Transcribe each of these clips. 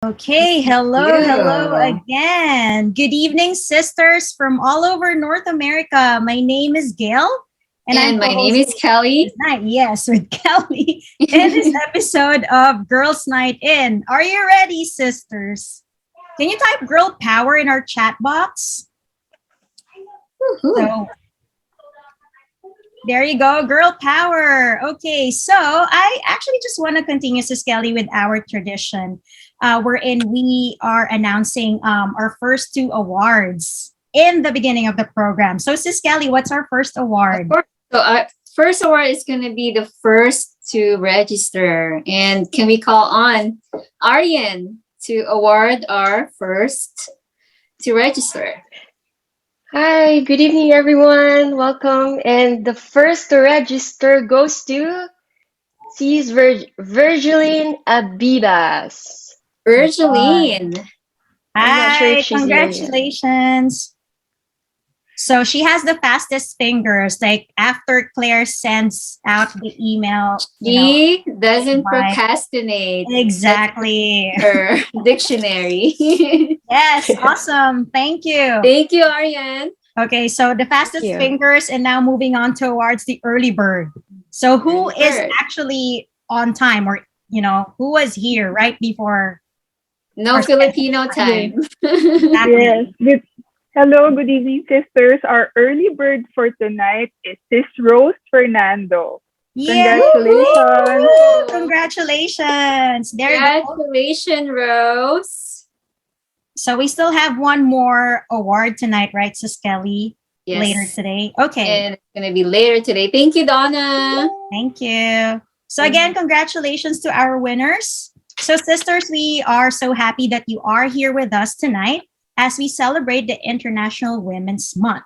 Okay, hello You. again. Good evening, sisters from all over North America. My name is Gail, and I'm And my name co-hosting is Kelly. this night, yes, with Kelly in this episode of Girls Night In. Are you ready, sisters? Can you type girl power in our chat box? Woohoo. So there you go, girl power. Okay, so I actually just want to continue, Sis Kelly, with our tradition, wherein we are announcing our first two awards in the beginning of the program. So, Sis Kelly, what's our first Of award? course. First award is going to be the first to register. And can we call on Aryan to award our first to register? Hi, good evening, everyone. Welcome. And the first to register goes to Cs. Virgiline Abibas. Virgiline. I'm not sure if Hi, she's here yet. congratulations. So she has the fastest fingers. Like after Claire sends out the email, She doesn't invite. procrastinate. Exactly. Her dictionary. Yes, awesome. Thank you. Thank you, Aryan. Okay, so the Thank fastest you. fingers, and now moving on towards the early bird. So who Early is bird. actually on time, or who was here right before No our Filipino schedule? time. Exactly. Yes. Hello, good evening, sisters. Our early bird for tonight is Sis Rose Fernando. Yay! Congratulations. Woohoo! Congratulations. There you go. Congratulations, Rose. So we still have one more award tonight, right, Sis Kelly? Yes. Later today. Okay. And it's going to be later today. Thank you, Donna. Thank you. So again, congratulations to our winners. So sisters, we are so happy that you are here with us tonight as we celebrate the International Women's Month.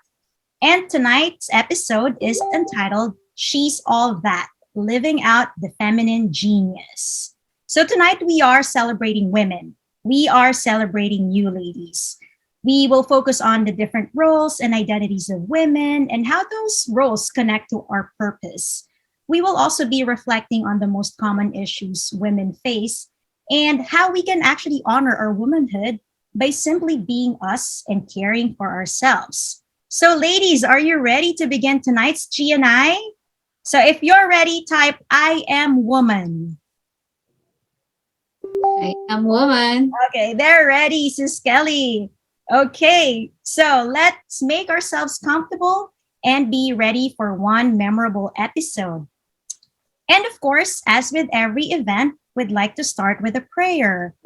And tonight's episode is entitled She's All That, Living Out the Feminine Genius. So tonight we are celebrating women. We are celebrating you ladies. We will focus on the different roles and identities of women and how those roles connect to our purpose. We will also be reflecting on the most common issues women face and how we can actually honor our womanhood by simply being us and caring for ourselves. So, ladies, are you ready to begin tonight's GNI? So, if you're ready, type I am woman. I am woman. Okay, they're ready, Sis Kelly. Okay, so let's make ourselves comfortable and be ready for one memorable episode. And of course, as with every event, we'd like to start with a prayer.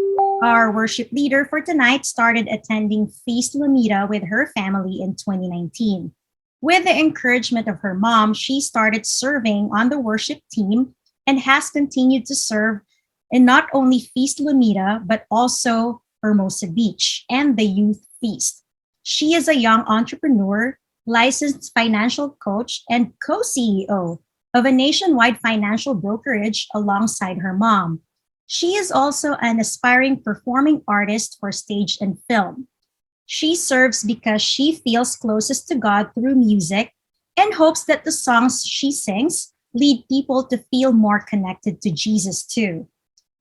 Our worship leader for tonight started attending Feast Lamita with her family in 2019. With the encouragement of her mom, she started serving on the worship team and has continued to serve in not only Feast Lamita, but also Hermosa Beach and the Youth Feast. She is a young entrepreneur, licensed financial coach, and co CEO of a nationwide financial brokerage alongside her mom. She is also an aspiring performing artist for stage and film. She serves because she feels closest to God through music and hopes that the songs she sings lead people to feel more connected to Jesus too.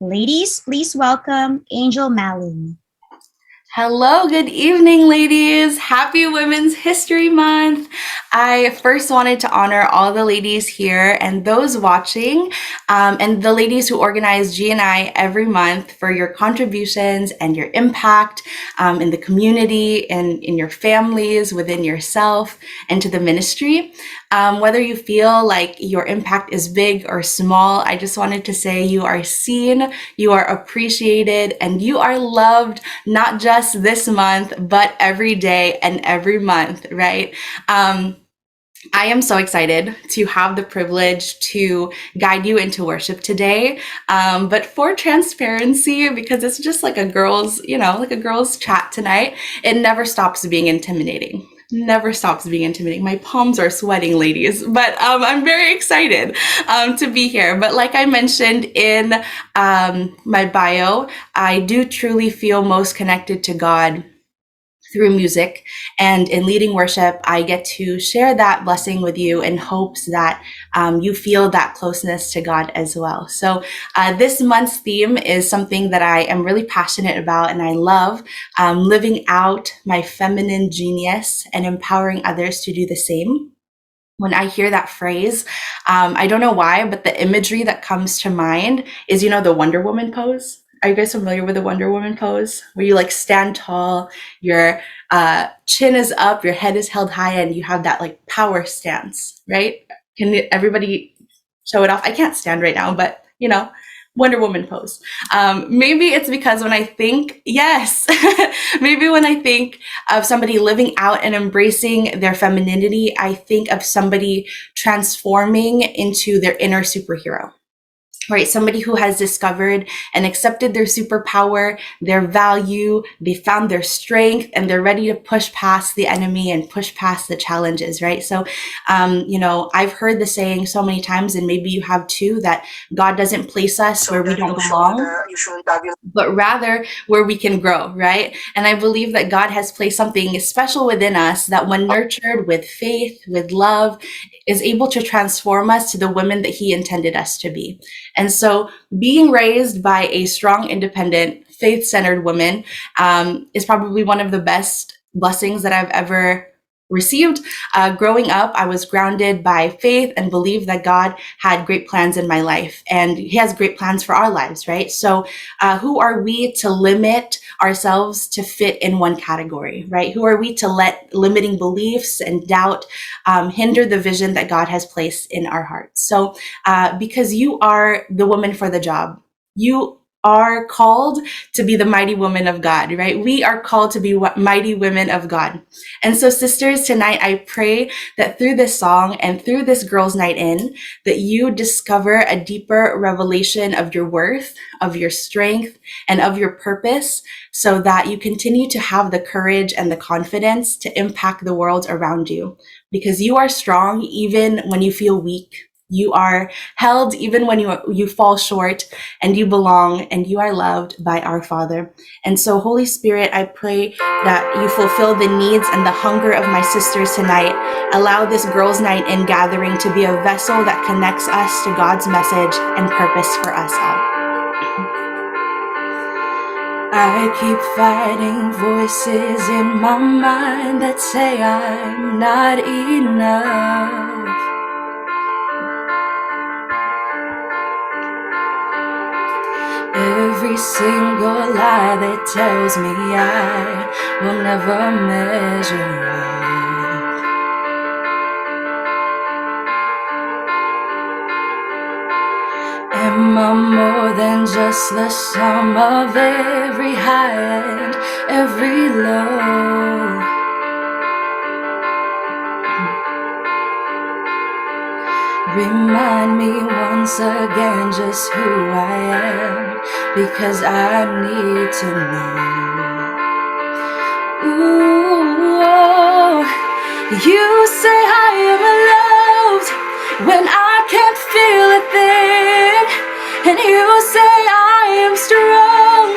Ladies, please welcome Angel Mallen. Hello, good evening, ladies. Happy Women's History Month. I first wanted to honor all the ladies here and those watching, and the ladies who organize GNI every month for your contributions and your impact in the community and in your families, within yourself, and to the ministry. Whether you feel like your impact is big or small, I just wanted to say you are seen, you are appreciated, and you are loved, not just this month, but every day and every month, right? I am so excited to have the privilege to guide you into worship today. But for transparency, because it's just like a girls, like a girls chat tonight, it never stops being intimidating. Never stops being intimidating. My palms are sweating, ladies, but I'm very excited to be here. But like I mentioned in my bio, I do truly feel most connected to God through music and in leading worship, I get to share that blessing with you in hopes that you feel that closeness to God as well. So this month's theme is something that I am really passionate about, and I love living out my feminine genius and empowering others to do the same. When I hear that phrase, I don't know why, but the imagery that comes to mind is, the Wonder Woman pose. Are you guys familiar with the Wonder Woman pose? Where you like stand tall, your chin is up, your head is held high, and you have that like power stance, right? Can everybody show it off? I can't stand right now, but Wonder Woman pose. Maybe it's because when I think, yes, maybe when I think of somebody living out and embracing their femininity, I think of somebody transforming into their inner superhero. Right? Somebody who has discovered and accepted their superpower, their value, they found their strength, and they're ready to push past the enemy and push past the challenges, right? So, I've heard the saying so many times, and maybe you have too, that God doesn't place us where we don't belong, but rather where we can grow, right? And I believe that God has placed something special within us that when nurtured with faith, with love, is able to transform us to the women that He intended us to be. And so being raised by a strong, independent, faith-centered woman is probably one of the best blessings that I've ever received. Growing up, I was grounded by faith and believed that God had great plans in my life, and He has great plans for our lives, right? So who are we to limit ourselves to fit in one category, right? Who are we to let limiting beliefs and doubt hinder the vision that God has placed in our hearts? So because you are the woman for the job, you are called to be the mighty woman of God, right? We are called to be mighty women of God. And so sisters, tonight I pray that through this song and through this girls' night in, that you discover a deeper revelation of your worth, of your strength, and of your purpose, so that you continue to have the courage and the confidence to impact the world around you. Because you are strong even when you feel weak. You are held even when you fall short, and you belong, and you are loved by our Father. And so, Holy Spirit, I pray that you fulfill the needs and the hunger of my sisters tonight. Allow this girls' night in gathering to be a vessel that connects us to God's message and purpose for us all. I keep fighting voices in my mind that say I'm not enough. Every single lie that tells me I will never measure up. Am I more than just the sum of every high and every low? Remind me once again just who I am, because I need to know. Ooh, oh, you say I am loved when I can't feel a thing, and you say I am strong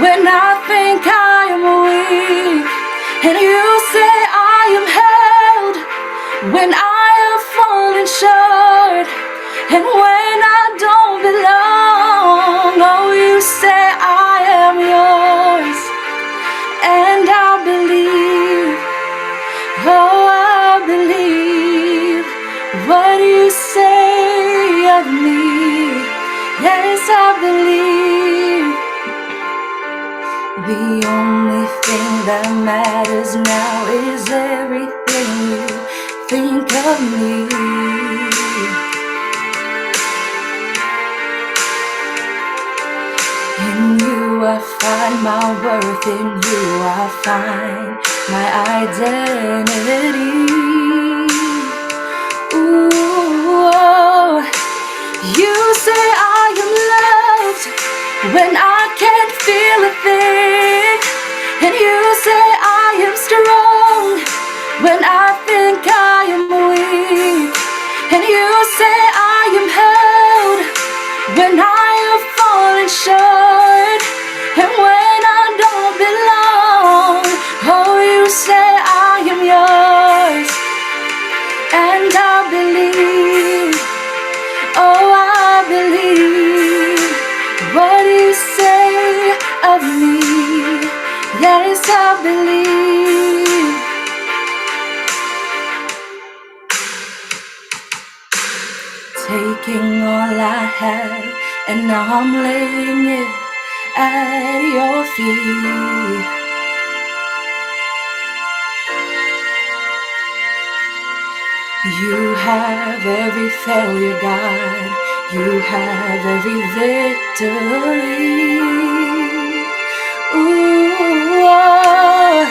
when I think I am weak, and you say I am held when I have fallen short, and when I don't belong. Oh, you say I am yours, and I believe, oh, I believe what you say of me. Yes, I believe. The only thing that matters now is everything you think of me. In you I find my worth, in you I find my identity. Ooh, oh, you say I am loved when I can't feel a thing, and you say I am strong when I think I am weak, and you say I am held when I have fallen short, and when I don't belong. Oh, Yes, I believe. Taking all I have, and now I'm laying it at your feet. You have every failure, God. You have every victory. Ooh, oh.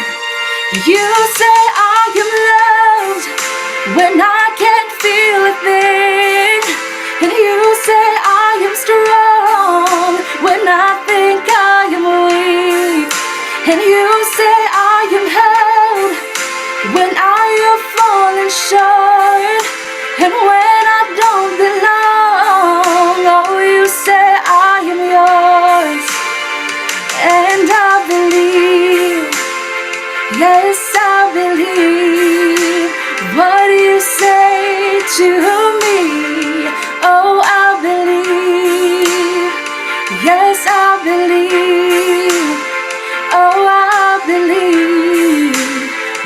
You say I am loved when I can't feel a thing. And you say I am strong when I think I am weak. And you say I am held when I have fallen short. And when I don't belong, oh, you say I am yours. And I believe, yes, I believe what you say to me. Oh, I believe, yes, I believe. Oh, I believe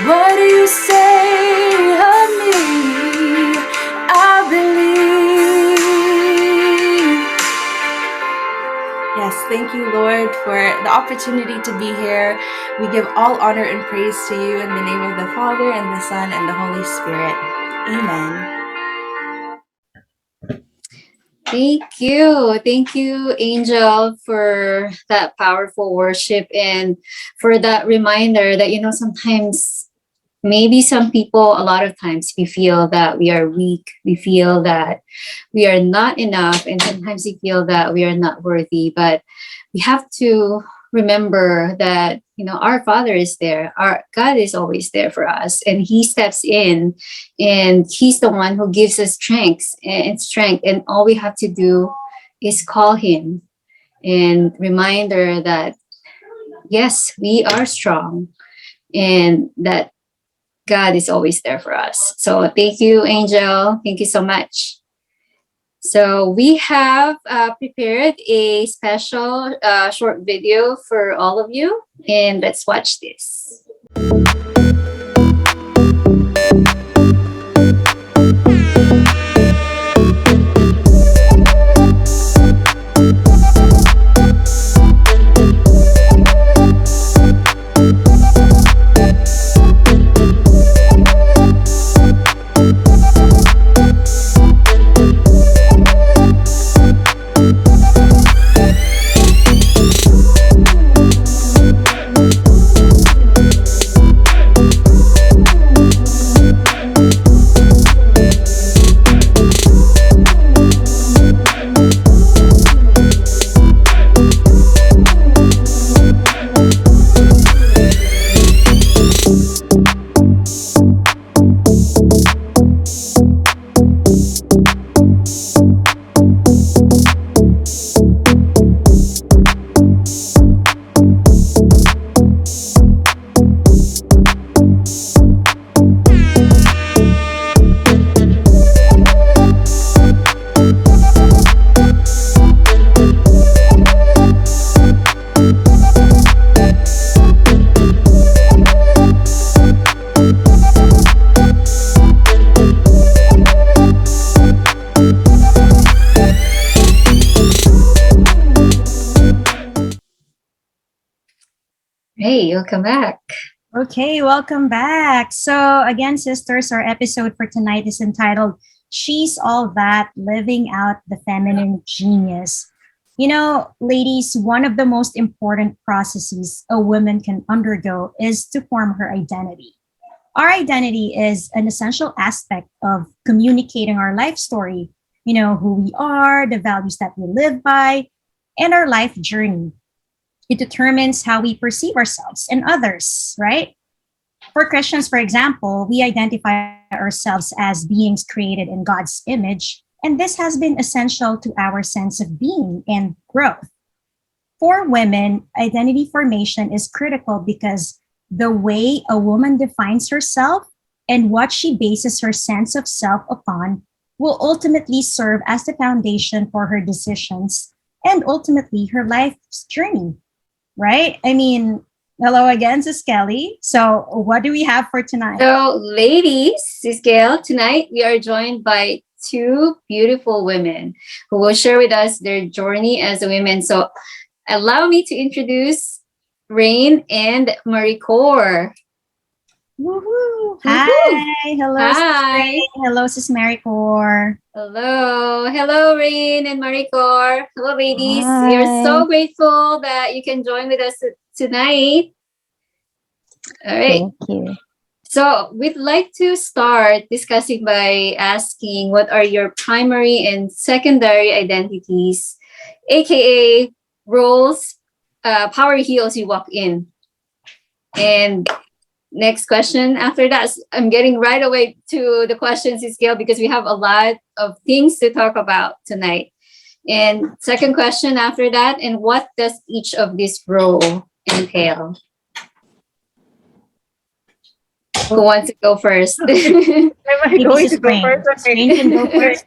what you say of me. I believe. Yes, thank you, Lord, for the opportunity to be here. We give all honor and praise to you in the name of the Father, and the Son, and the Holy Spirit. Amen. Thank you, Angel, for that powerful worship and for that reminder that, sometimes maybe some people, a lot of times, we feel that we are weak. We feel that we are not enough. And sometimes we feel that we are not worthy. But we have to remember that, our Father is there. Our God is always there for us. And He steps in, and He's the one who gives us strength. And all we have to do is call Him, and reminder that, yes, we are strong, and that God is always there for us. So thank you, Angel. Thank you so much. So we have prepared a special short video for all of you, and let's watch this. Hey, welcome back. Okay, welcome back. So, again, sisters, our episode for tonight is entitled She's All That, Living Out the Feminine Genius. Ladies, one of the most important processes a woman can undergo is to form her identity. Our identity is an essential aspect of communicating our life story, who we are, the values that we live by, and our life journey. It determines how we perceive ourselves and others, right? For Christians, for example, we identify ourselves as beings created in God's image, and this has been essential to our sense of being and growth. For women, identity formation is critical because the way a woman defines herself and what she bases her sense of self upon will ultimately serve as the foundation for her decisions and ultimately her life's journey, right? I mean, Hello again, Sis Kelly. So, what do we have for tonight? So, ladies, Sis Gail, tonight we are joined by two beautiful women who will share with us their journey as a women. So, allow me to introduce Rain and Marie Core. Woohoo! Woohoo! Hi, hello, Sis Hi. Rain. Hello, Sis Maricore. Hello. Hello, Rain and Maricor. Hello, ladies. We are Hi. so grateful that you can join with us tonight. All right. Thank you. So we'd like to start discussing by asking what are your primary and secondary identities, aka roles, power heels you walk in. And next question after that, I'm getting right away to the questions, Gail, because we have a lot of things to talk about tonight. And second question after that, and what does each of this role entail? Who wants to go first? Am I Maybe going to Sis go Rain. first? Sis Rain can go first.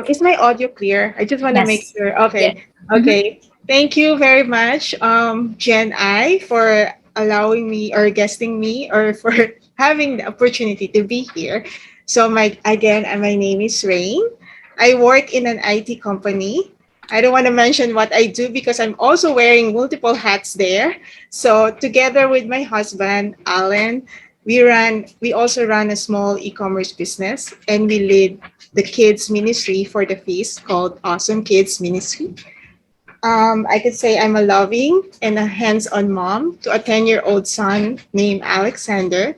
Is my audio clear? I just want to Yes. make sure. Okay. Okay. Thank you very much, GNI, for allowing me or guesting me or for having the opportunity to be here. So my name is Rain. I work in an IT company. I don't want to mention what I do because I'm also wearing multiple hats there. So together with my husband, Allen, we also run a small e-commerce business, and we lead the kids ministry for the feast called Awesome Kids Ministry. I could say I'm a loving and a hands-on mom to a 10-year-old son named Alexander.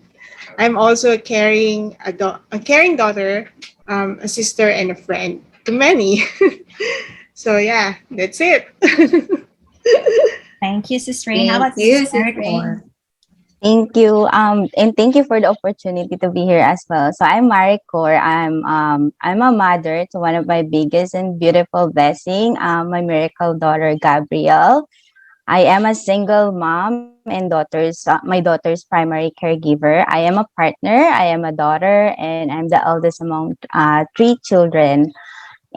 I'm also a caring daughter, a sister, and a friend to many. So yeah, that's it. Thank you, Sis Rain. How Thank about you, Sis Sis Maricore? Rain. Thank you. And thank you for the opportunity to be here as well. So I'm Maricor. I'm a mother to one of my biggest and beautiful blessing, my miracle daughter Gabrielle. I am a single mom and my daughter's primary caregiver. I am a partner. I am a daughter, and I'm the eldest among three children.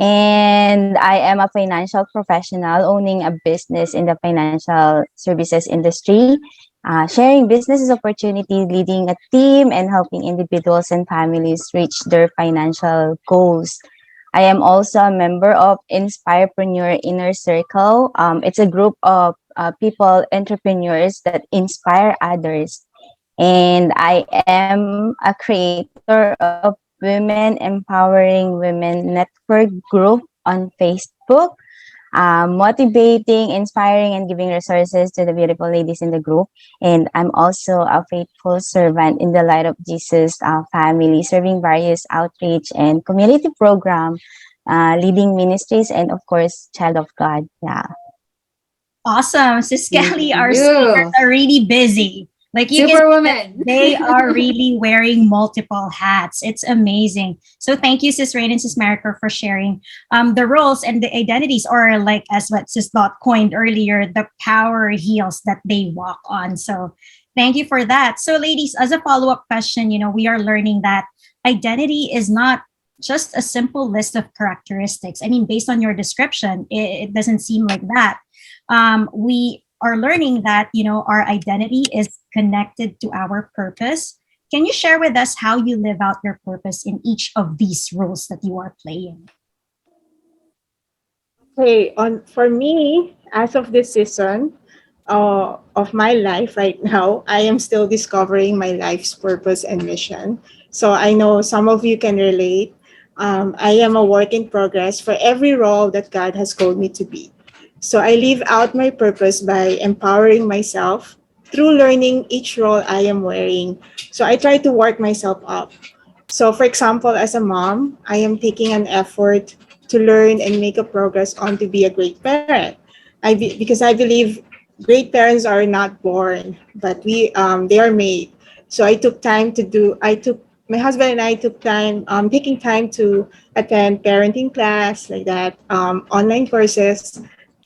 And I am a financial professional owning a business in the financial services industry, sharing business opportunities, leading a team, and helping individuals and families reach their financial goals. I am also a member of Inspirepreneur Inner Circle. It's a group of people, entrepreneurs that inspire others. And I am a creator of Women Empowering Women Network group on Facebook, motivating, inspiring, and giving resources to the beautiful ladies in the group. And I'm also a faithful servant in the Light of Jesus family, serving various outreach and community program, leading ministries, and of course, child of God. Yeah. Awesome. Sis Kelly, our You. speakers are really busy. Like you can see that Superwoman. they are really wearing multiple hats. It's amazing. So thank you, Sis Rain and Sis Mariker, for sharing the roles and the identities, or like as what Sis Dot coined earlier, the power heels that they walk on. So thank you for that. So ladies, as a follow-up question, we are learning that identity is not just a simple list of characteristics. I mean, based on your description, it doesn't seem like that. We are learning that our identity is connected to our purpose. Can you share with us how you live out your purpose in each of these roles that you are playing? Okay, for me, as of this season of my life right now, I am still discovering my life's purpose and mission. So I know some of you can relate. I am a work in progress for every role that God has called me to be. So I live out my purpose by empowering myself through learning each role I am wearing. So I try to work myself up. So for example, as a mom, I am taking an effort to learn and make a progress on to be a great parent. Because I believe great parents are not born, but they are made. So my husband and I took time, taking time to attend parenting class like that, online courses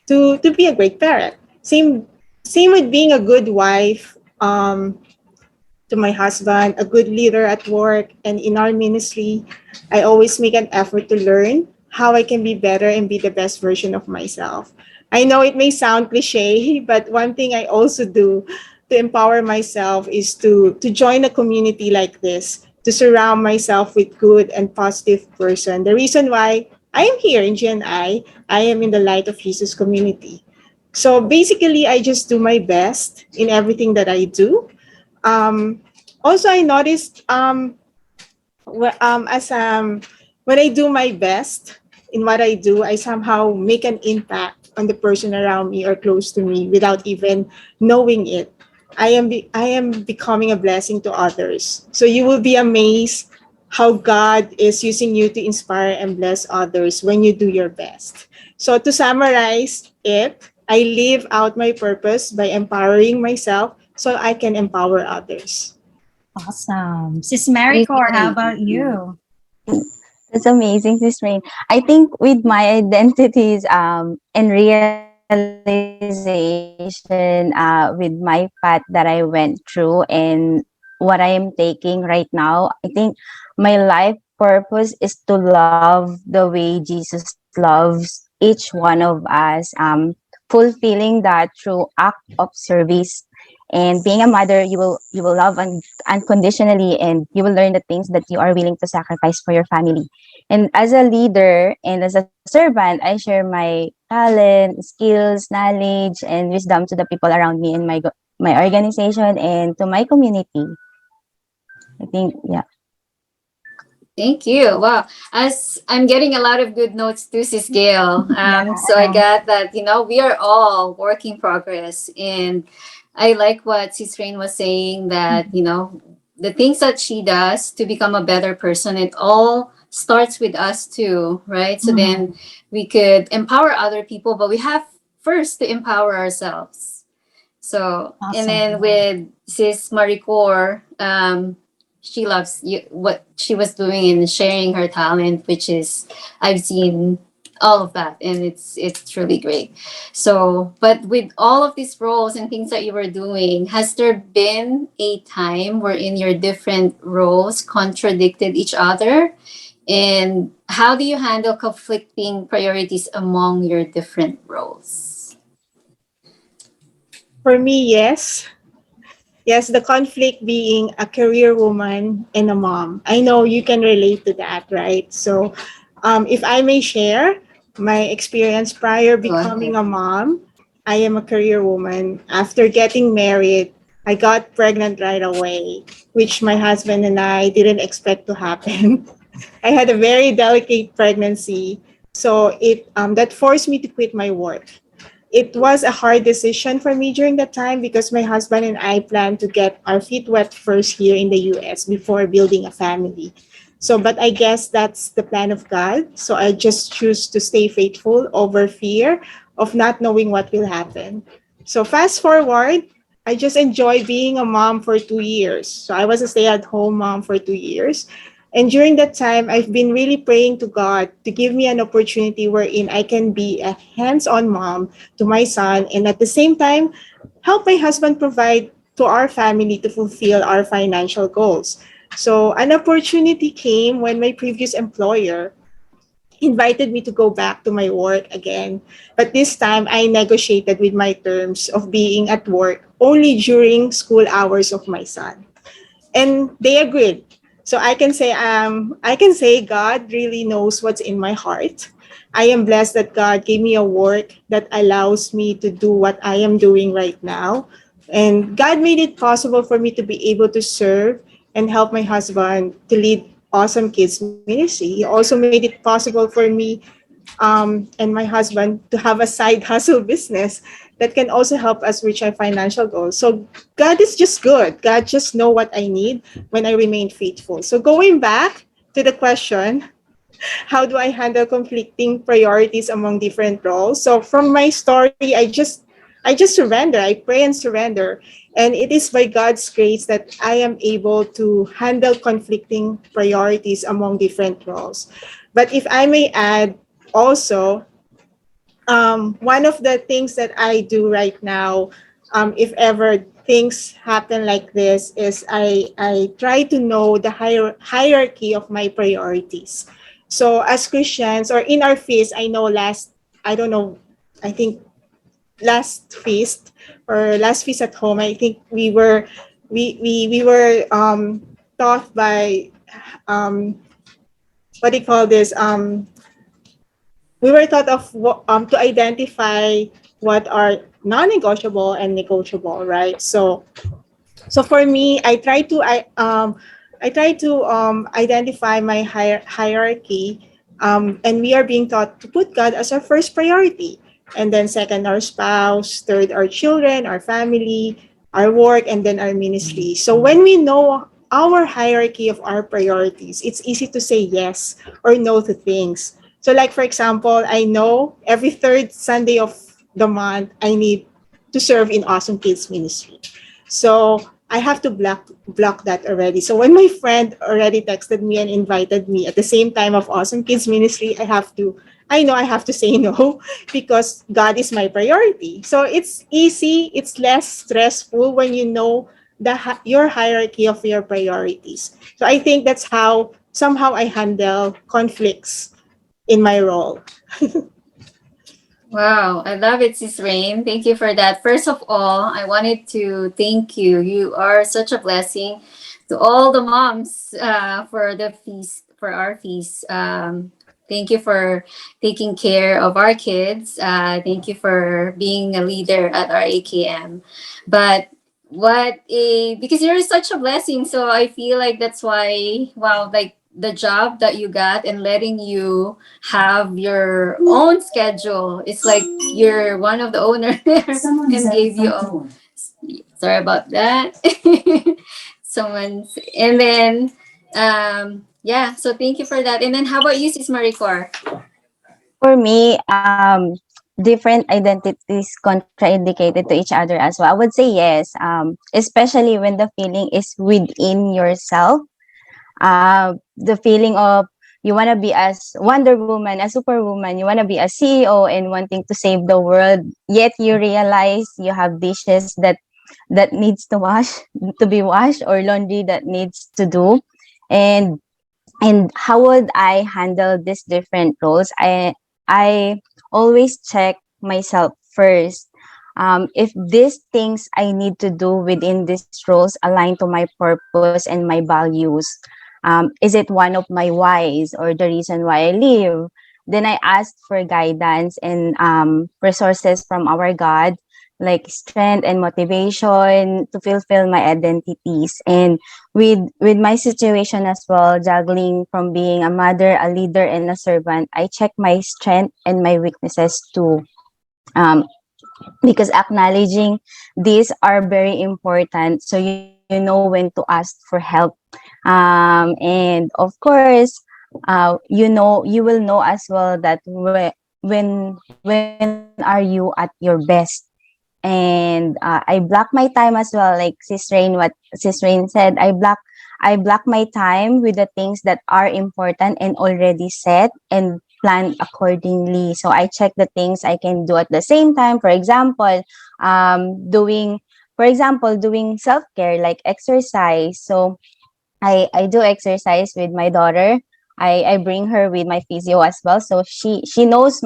to be a great parent. Same with being a good wife, to my husband, a good leader at work and in our ministry. I always make an effort to learn how I can be better and be the best version of myself. I know it may sound cliche, but one thing I also do to empower myself is to join a community like this, to surround myself with good and positive person. The reason why I am here in GNI am in the Light of Jesus community. So basically, I just do my best in everything that I do. Um, Also, I noticed as when I do my best in what I do, I somehow make an impact on the person around me or close to me without even knowing it. I am becoming a blessing to others. So you will be amazed how God is using you to inspire and bless others when you do your best. So to summarize it, I live out my purpose by empowering myself so I can empower others. Awesome. Sis We Maricor, how really about you? That's amazing, Sis Rain. I think with my identities and realization with my path that I went through and what I am taking right now, I think my life purpose is to love the way Jesus loves each one of us, fulfilling that through act of service. And being a mother, you will love unconditionally, and you will learn the things that you are willing to sacrifice for your family. And as a leader and as a servant, I share my talent, skills, knowledge, and wisdom to the people around me in my organization and to my community. I think, yeah. Thank you. Wow. As I'm getting a lot of good notes too, Sis Gail. Yeah. So I got that, we are all work in progress. And I like what Sis Rain was saying that, the things that she does to become a better person, it all starts with us too, right? So Mhm. then we could empower other people, but we have first to empower ourselves. So, and Awesome. then with Sis Maricor, she loves what she was doing and sharing her talent, which is I've seen all of that, and it's truly great. So, but with all of these roles and things that you were doing, has there been a time wherein your different roles contradicted each other? And how do you handle conflicting priorities among your different roles? For me, yes. Yes, the conflict being a career woman and a mom. I know you can relate to that, right? So, if I may share my experience prior Go becoming ahead. a mom, I am a career woman. After getting married, I got pregnant right away, which my husband and I didn't expect to happen. I had a very delicate pregnancy, so it that forced me to quit my work. It was a hard decision for me during that time because my husband and I planned to get our feet wet first here in the US before building a family. So, but I guess that's the plan of God. So I just choose to stay faithful over fear of not knowing what will happen. So, fast forward, I just enjoy being a mom for 2 years. So, I was a stay at home mom for 2 years. And during that time, I've been really praying to God to give me an opportunity wherein I can be a hands on mom to my son and at the same time help my husband provide to our family to fulfill our financial goals. So an opportunity came when my previous employer invited me to go back to my work again. But this time I negotiated with my terms of being at work only during school hours of my son. And they agreed. So I can say God really knows what's in my heart. I am blessed that God gave me a work that allows me to do what I am doing right now. And God made it possible for me to be able to serve and help my husband to lead Awesome Kids Ministry. He also made it possible for me and my husband to have a side hustle business that can also help us reach our financial goals. So God is just good. God just know what I need when I remain faithful. So going back to the question, how do I handle conflicting priorities among different roles? So from my story, I just surrender. I pray and surrender. And it is by God's grace that I am able to handle conflicting priorities among different roles. But if I may add also, one of the things that I do right now, if ever things happen like this, is I try to know the hierarchy of my priorities. So as Christians or in our faith, I know I don't know, I think last feast or last feast at home, I think we were taught by um, what do you call this? We were taught to identify what are non-negotiable and negotiable, right? So for me, I try to identify my hierarchy, and we are being taught to put God as our first priority, and then second our spouse, third our children, our family, our work, and then our ministry. So when we know our hierarchy of our priorities, it's easy to say yes or no to things. So like for example, I know every third Sunday of the month I need to serve in Awesome Kids Ministry. So I have to block that already. So when my friend already texted me and invited me at the same time of Awesome Kids Ministry, I know I have to say no because God is my priority. So it's easy, it's less stressful when you know your hierarchy of your priorities. So I think that's how somehow I handle conflicts in my role. Wow, I love it, Sis Rain. Thank you for that. First of all, I wanted to thank you. You are such a blessing to all the moms for the feast, for our feast. Thank you for taking care of our kids. Thank you for being a leader at our AKM. But because you're such a blessing, so I feel like that's why, wow, like the job that you got and letting you have your own schedule. It's like you're one of the owner there and gave you all. Sorry about that. Someone's and then yeah, so thank you for that. And then how about you, Sis Maricor? For me, different identities contraindicated to each other as well. I would say yes, especially when the feeling is within yourself. The feeling of you want to be as Wonder Woman, a superwoman, you want to be a CEO and wanting to save the world, yet you realize you have dishes that needs to be washed, or laundry that needs to do. And how would I handle these different roles? I always check myself first. If these things I need to do within these roles align to my purpose and my values, is it one of my whys or the reason why I live? Then I asked for guidance and resources from our God, like strength and motivation to fulfill my identities. And with my situation as well, juggling from being a mother, a leader, and a servant, I check my strength and my weaknesses too. Um, because acknowledging these are very important, so you know when to ask for help. And of course, you will know as well that when are you at your best. And I block my time as well, like what Sis Rain said. I block my time with the things that are important and already set and planned accordingly. So I check the things I can do at the same time. Doing doing self-care like exercise. So I do exercise with my daughter. I bring her with my physio as well, so she knows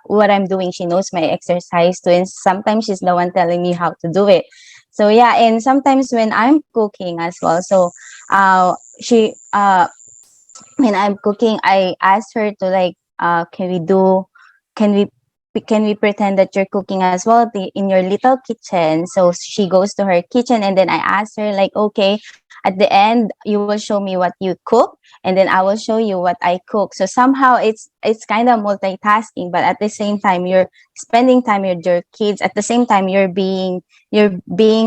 what I'm doing. She knows my exercise too, and sometimes she's the one telling me how to do it. So yeah, and sometimes when I'm cooking as well, so she when I'm cooking, I ask her to like, can we can we pretend that you're cooking as well in your little kitchen? So she goes to her kitchen, and then I ask her like, okay, at the end you will show me what you cook, and then I will show you what I cook. So somehow it's kind of multitasking, but at the same time you're spending time with your kids. At the same time you're being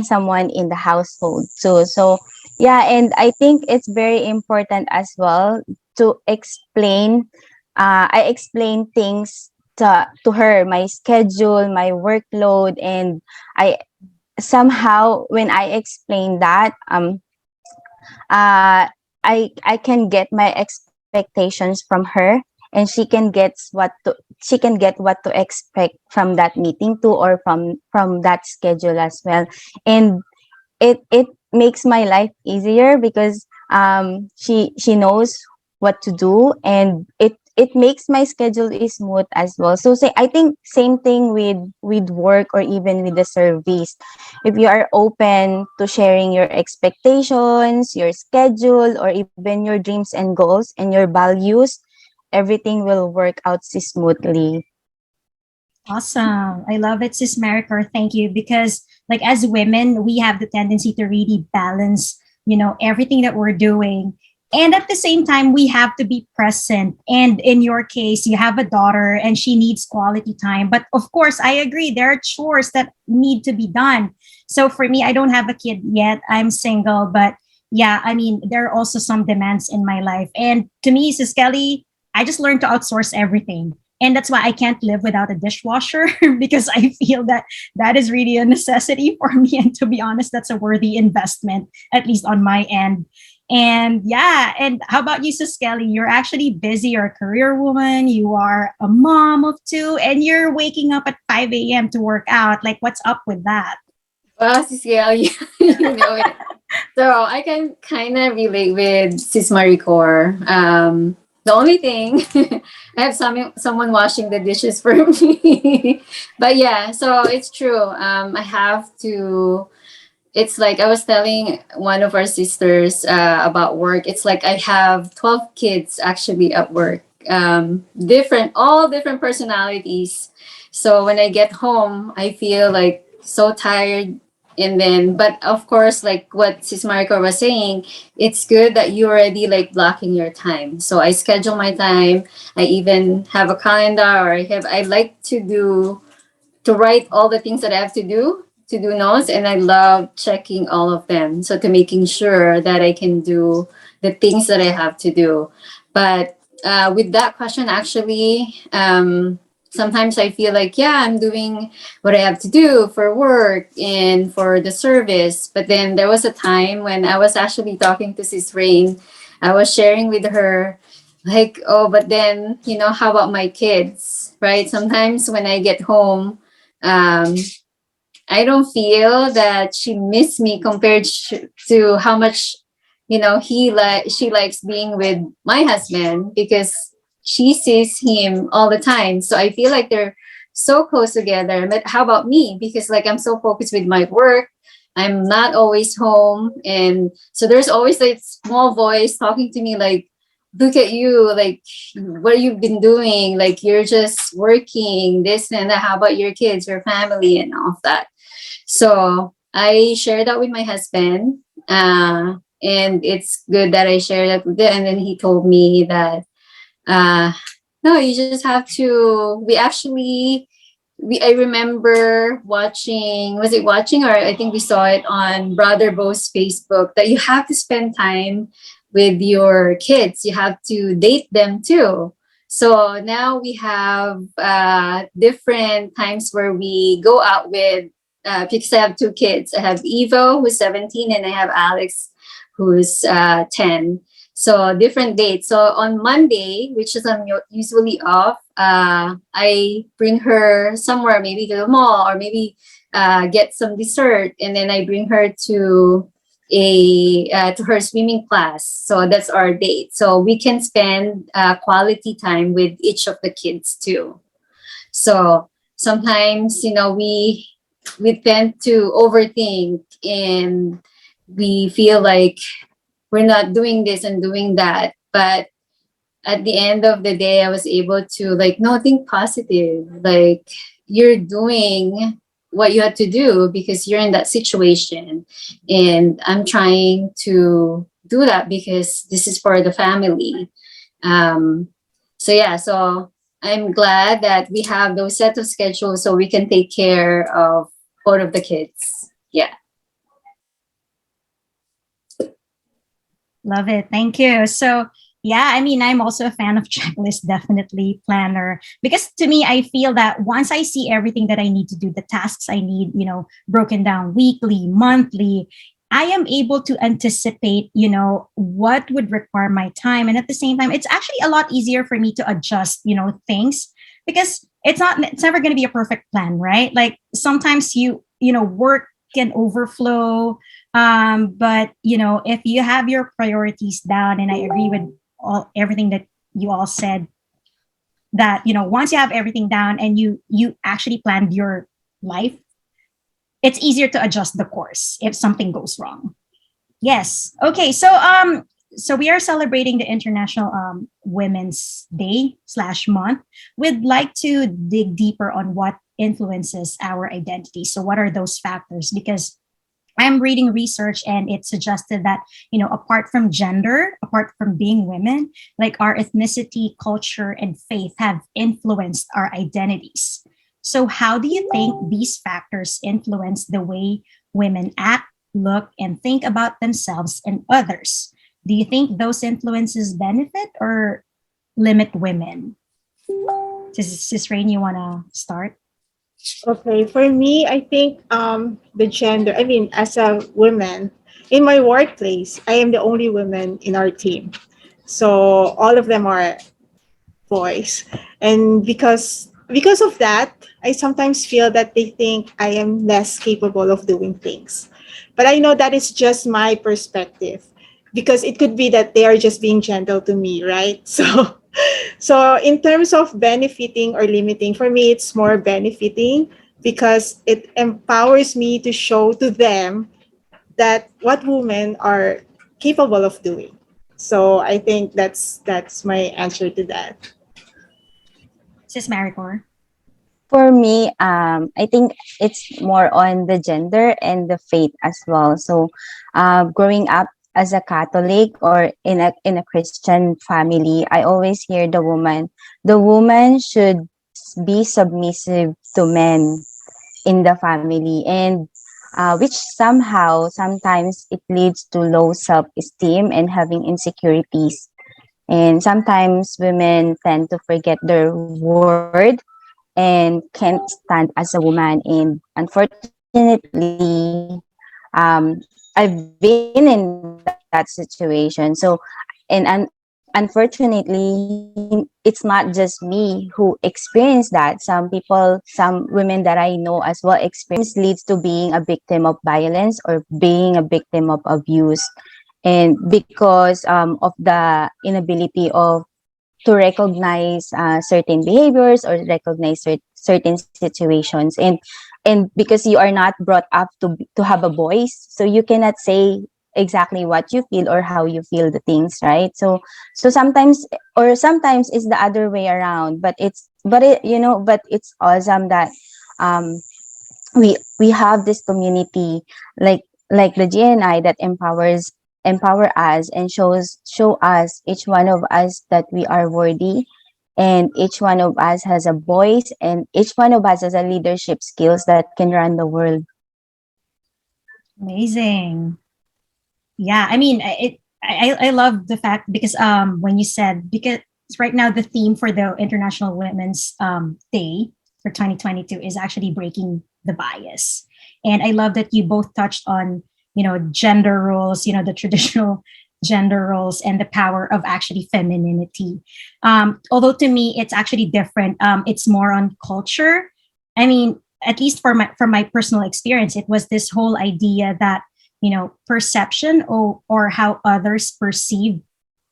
someone in the household too. So yeah, and I think it's very important as well to explain. I explain things to her, my schedule, my workload, and I somehow when I explain that, uh, I can get my expectations from her, and she can get what to expect from that meeting too, or from that schedule as well. And it makes my life easier because she knows what to do, and it it makes my schedule is smooth as well. So say I think same thing with work or even with the service. If you are open to sharing your expectations, your schedule, or even your dreams and goals and your values, everything will work out smoothly. Awesome. I love it, Sis Maricor. Thank you. Because like as women, we have the tendency to really balance, everything that we're doing. And at the same time, we have to be present. And in your case, you have a daughter and she needs quality time. But of course, I agree, there are chores that need to be done. So for me, I don't have a kid yet. I'm single, but yeah, I mean, there are also some demands in my life. And to me, Sis Kelly, I just learned to outsource everything. And that's why I can't live without a dishwasher because I feel that that is really a necessity for me. And to be honest, that's a worthy investment, at least on my end. And yeah, and how about you, Sis Kelly? You're actually busy. You're a career woman. You are a mom of two, and you're waking up at 5 a.m. to work out. Like, what's up with that? Well, CCLI, you know it. So I can kind of relate with Sis Maricor. The only thing, I have someone washing the dishes for me. But yeah, so it's true. I have to. It's like I was telling one of our sisters about work. It's like I have 12 kids actually at work. All different personalities. So when I get home, I feel like so tired. And then, but of course, like what Sis Mariko was saying, it's good that you already like blocking your time. So I schedule my time. I even have a calendar, or I like to write all the things that I have to do notes, and I love checking all of them. So to making sure that I can do the things that I have to do. But with that question, actually, sometimes I feel like, yeah, I'm doing what I have to do for work and for the service. But then there was a time when I was actually talking to Sis Rain. I was sharing with her, like, oh, but then, how about my kids, right? Sometimes when I get home, um, I don't feel that she missed me compared to how much, she likes being with my husband, because she sees him all the time. So I feel like they're so close together. But how about me? Because like I'm so focused with my work. I'm not always home. And so there's always like small voice talking to me like, look at you, like what you've been doing, like you're just working, this and that. How about your kids, your family, and all of that? So I shared that with my husband. And it's good that I shared that with him. And then he told me that no, you just have to. I remember watching. Was it watching, or I think we saw it on Brother Bo's Facebook, that you have to spend time with your kids. You have to date them too. So now we have different times where we go out with. Because I have two kids. I have Evo, who's 17, and I have Alex, who's 10. So different dates. So on Monday, which is I'm usually off, I bring her somewhere, maybe to the mall, or maybe get some dessert, and then I bring her to her swimming class. So that's our date. So we can spend quality time with each of the kids too. So sometimes, we tend to overthink, and we feel like we're not doing this and doing that. But at the end of the day, I was able to like, no, think positive. Like you're doing what you had to do because you're in that situation. And I'm trying to do that because this is for the family. So yeah, so I'm glad that we have those set of schedules so we can take care of both of the kids. Yeah. Love it. Thank you. So, yeah, I mean, I'm also a fan of checklist, definitely planner, because to me, I feel that once I see everything that I need to do, the tasks I need, broken down weekly, monthly, I am able to anticipate, what would require my time. And at the same time, it's actually a lot easier for me to adjust, things, because it's never going to be a perfect plan, right? Like sometimes work can overflow. But if you have your priorities down, and I agree with everything that you all said, that, once you have everything down and you actually planned your life, it's easier to adjust the course if something goes wrong. Yes. Okay. So we are celebrating the International Women's Day / month. We'd like to dig deeper on what influences our identity. So what are those factors? Because I'm reading research and it suggested that, apart from gender, apart from being women, like our ethnicity, culture, and faith have influenced our identities. So, how do you think these factors influence the way women act, look, and think about themselves and others? Do you think those influences benefit or limit women? Sis Rain, you want to start? Okay, for me, I think the gender, I mean, as a woman in my workplace, I am the only woman in our team. So all of them are boys. And because of that, I sometimes feel that they think I am less capable of doing things. But I know that is just my perspective because it could be that they are just being gentle to me, right? So in terms of benefiting or limiting, for me it's more benefiting because it empowers me to show to them that what women are capable of doing. So I think that's my answer to that. Sis Maricor? For me, I think it's more on the gender and the faith as well. So, growing up as a Catholic or in a Christian family, I always hear the woman should be submissive to men in the family, and which somehow sometimes it leads to low self-esteem and having insecurities. And sometimes women tend to forget their word and can't stand as a woman. And unfortunately, I've been in that situation. Unfortunately, it's not just me who experienced that. Some women that I know as well experience leads to being a victim of violence or being a victim of abuse. And because of the inability of to recognize certain behaviors or recognize certain situations, and because you are not brought up to have a voice, so you cannot say exactly what you feel or how you feel the things, right? So sometimes it's the other way around, but it's awesome that um we have this community like the GNI that empower us and show us, each one of us, that we are worthy, and each one of us has a voice, and each one of us has a leadership skills that can run the world. Amazing. Yeah, I mean, I love the fact because when you said, because right now the theme for the International Women's Day for 2022 is actually breaking the bias, and I love that you both touched on, gender roles, the traditional gender roles and the power of actually femininity. Although to me it's actually different. It's more on culture. I mean, at least from my personal experience, it was this whole idea that, perception or how others perceive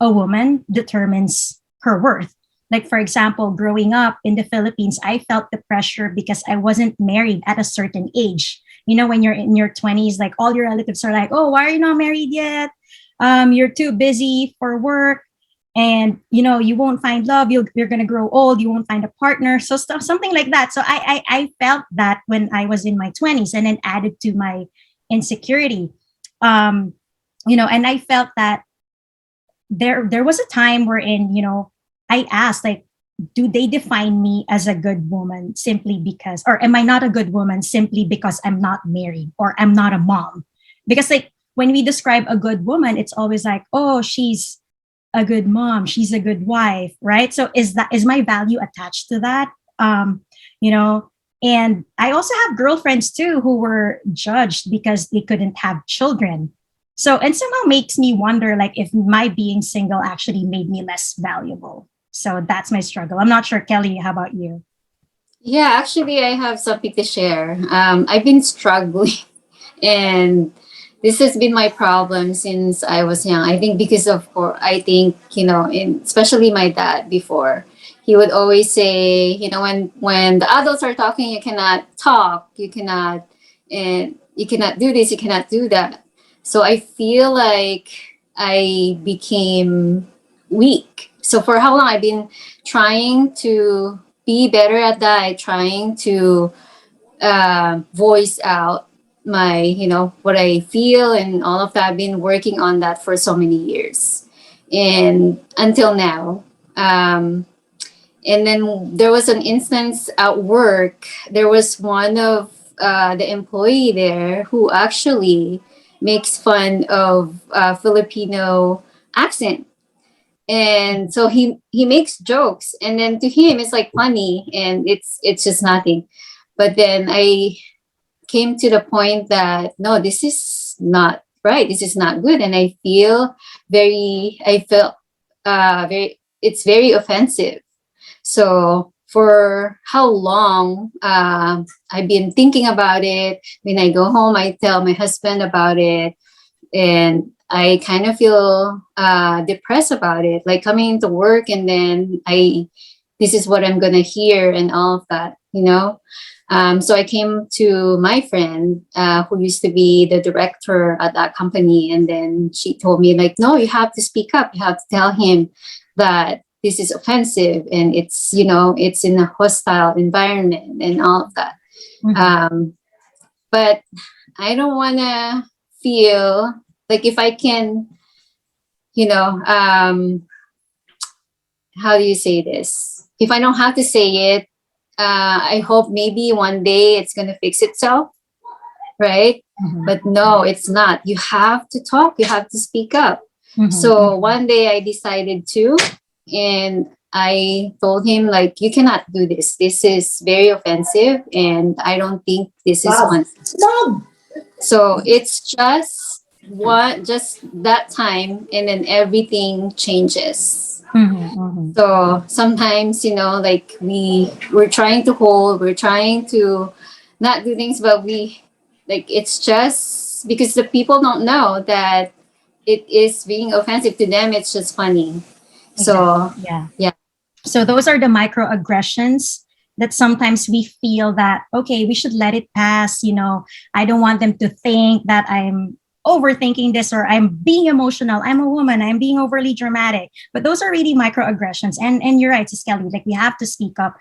a woman determines her worth. Like, for example, growing up in the Philippines, I felt the pressure because I wasn't married at a certain age. When you're in your 20s, like all your relatives are like, oh, why are you not married yet? You're too busy for work, and you won't find love. You're gonna grow old. You won't find a partner. So stuff, something like that. So I felt that when I was in my 20s, and then added to my insecurity. And I felt that there was a time wherein, I asked, like, do they define me as a good woman simply because, or am I not a good woman simply because I'm not married or I'm not a mom? Because, like, when we describe a good woman, it's always like, oh, she's a good mom, she's a good wife, right? So is my value attached to that? You know, and I also have girlfriends too who were judged because they couldn't have children. So, and somehow makes me wonder, like, if my being single actually made me less valuable. So that's my struggle. I'm not sure, Kelly, how about you? Yeah, actually, I have something to share. I've been struggling, and this has been my problem since I was young. I think because of, or I think, in especially my dad before, he would always say, you know, when the adults are talking, you cannot talk, you cannot, and you cannot do this, you cannot do that. So I feel like I became weak. So for how long I've been trying to be better at that, trying to voice out my, you know, what I feel and all of that. I've been working on that for so many years, and until now. And then there was an instance at work. There was one of the employee there who actually makes fun of Filipino accent, and so he makes jokes, and then to him it's like funny, and it's just nothing. But then I came to the point that no, this is not right. This is not good, and I felt very. It's very offensive. So for how long I've been thinking about it. When I go home, I tell my husband about it, and I kind of feel depressed about it. Like coming into work, and then this is what I'm gonna hear, and all of that, you know. So I came to my friend who used to be the director at that company, and then she told me like, no, you have to speak up. You have to tell him that this is offensive, and it's, you know, it's in a hostile environment and all of that. But I don't want to feel like, if I can, you know, how do you say this? If I don't have to say it, I hope maybe one day it's going to fix itself, right? But no, it's not. You have to talk, you have to speak up. So one day I decided to, and I told him like, you cannot do this. This is very offensive, and I don't think this is one. So it's just that time, and then everything changes. So sometimes, you know, like we're trying to not do things, but it's just because the people don't know that it is being offensive to them. It's just funny. So yeah. So those are the microaggressions that sometimes we feel that, okay, we should let it pass. You know, I don't want them to think that I'm overthinking this, or I'm being emotional. I'm a woman. I'm being overly dramatic. But those are really microaggressions. And you're right, Sis Kelly, like we have to speak up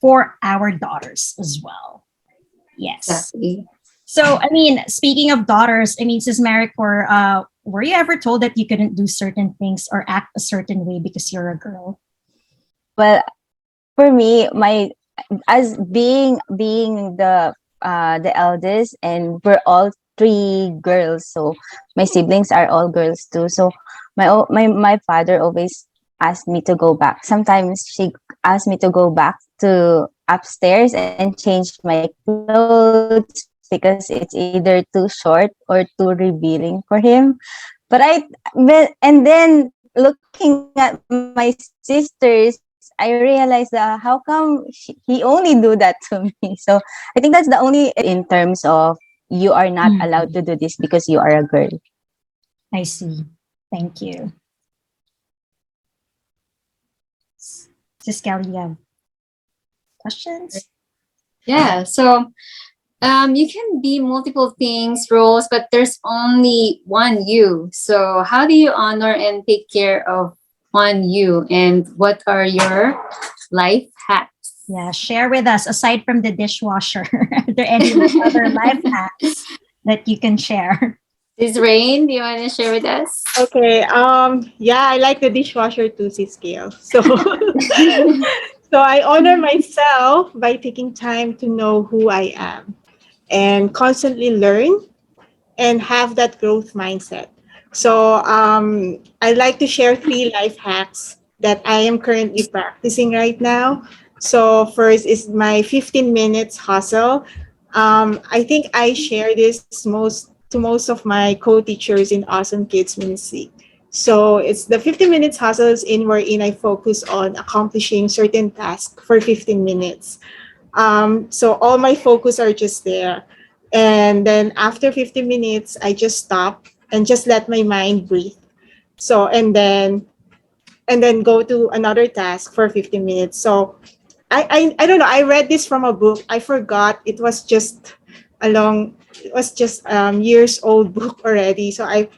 for our daughters as well. Yes. Exactly. So, I mean, speaking of daughters, I mean, Sis Maricor, were you ever told that you couldn't do certain things or act a certain way because you're a girl? Well, for me, as being the eldest, and we're all three girls, so my siblings are all girls too. So my father always asked me to go back. Sometimes she asked me to go back to upstairs and change my clothes because it's either too short or too revealing for him. And then looking at my sisters, I realized how come he only do that to me. So I think that's the only in terms of you are not allowed to do this because you are a girl. I see. Thank you. Sis Kelly, you have questions? Yeah. So you can be multiple things, roles, but there's only one you. So how do you honor and take care of one you, and what are your life hacks? Yeah, share with us, aside from the dishwasher, are there any other life hacks that you can share? Is Rain, do you want to share with us? Okay. Yeah, I like the dishwasher too, scale. So so I honor myself by taking time to know who I am and constantly learn and have that growth mindset. So I'd like to share 3 life hacks that I am currently practicing right now. So first is my 15 minutes hustle. I think I share this most of my co-teachers in Awesome Kids Ministry. So it's the 15 minutes hustles in wherein I focus on accomplishing certain tasks for 15 minutes. So all my focus are just there. And then after 15 minutes, I just stop and just let my mind breathe. So, and then and then go to another task for 15 minutes. So I don't know. I read this from a book. I forgot. It was just years old book already. So I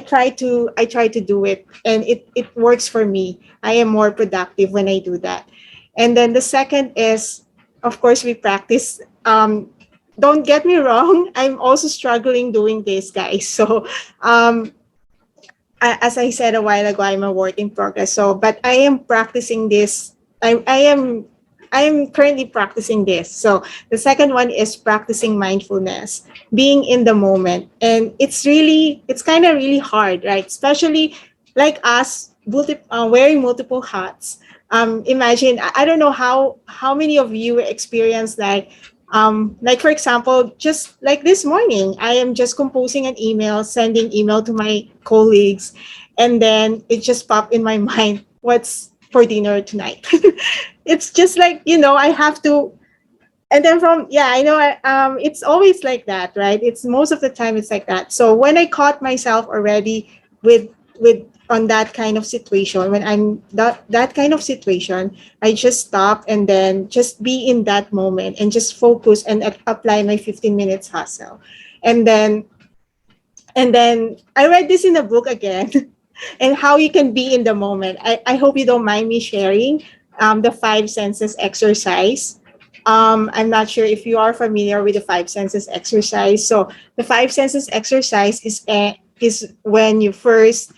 try to do it, and it works for me. I am more productive when I do that. And then the second is, of course, we practice. Don't get me wrong. I'm also struggling doing this, guys. So um, as I said a while ago, I'm a work in progress. So, but I am practicing this. I am currently practicing this. So the second one is practicing mindfulness, being in the moment, and it's kind of really hard, right? Especially like us, wearing multiple hats. Imagine, I don't know how many of you experience like for example, just like this morning, I am just composing an email, sending email to my colleagues, and then it just popped in my mind, what's for dinner tonight? It's just like, I have to, and then from, yeah, I know, it's always like that, right? It's most of the time it's like that. So when I caught myself already with on that kind of situation, when I'm that kind of situation, I just stop and then just be in that moment and just focus and apply my 15 minutes hustle. And then I read this in a book again, and how you can be in the moment. I hope you don't mind me sharing the five senses exercise. I'm not sure if you are familiar with the five senses exercise. So the five senses exercise is when you first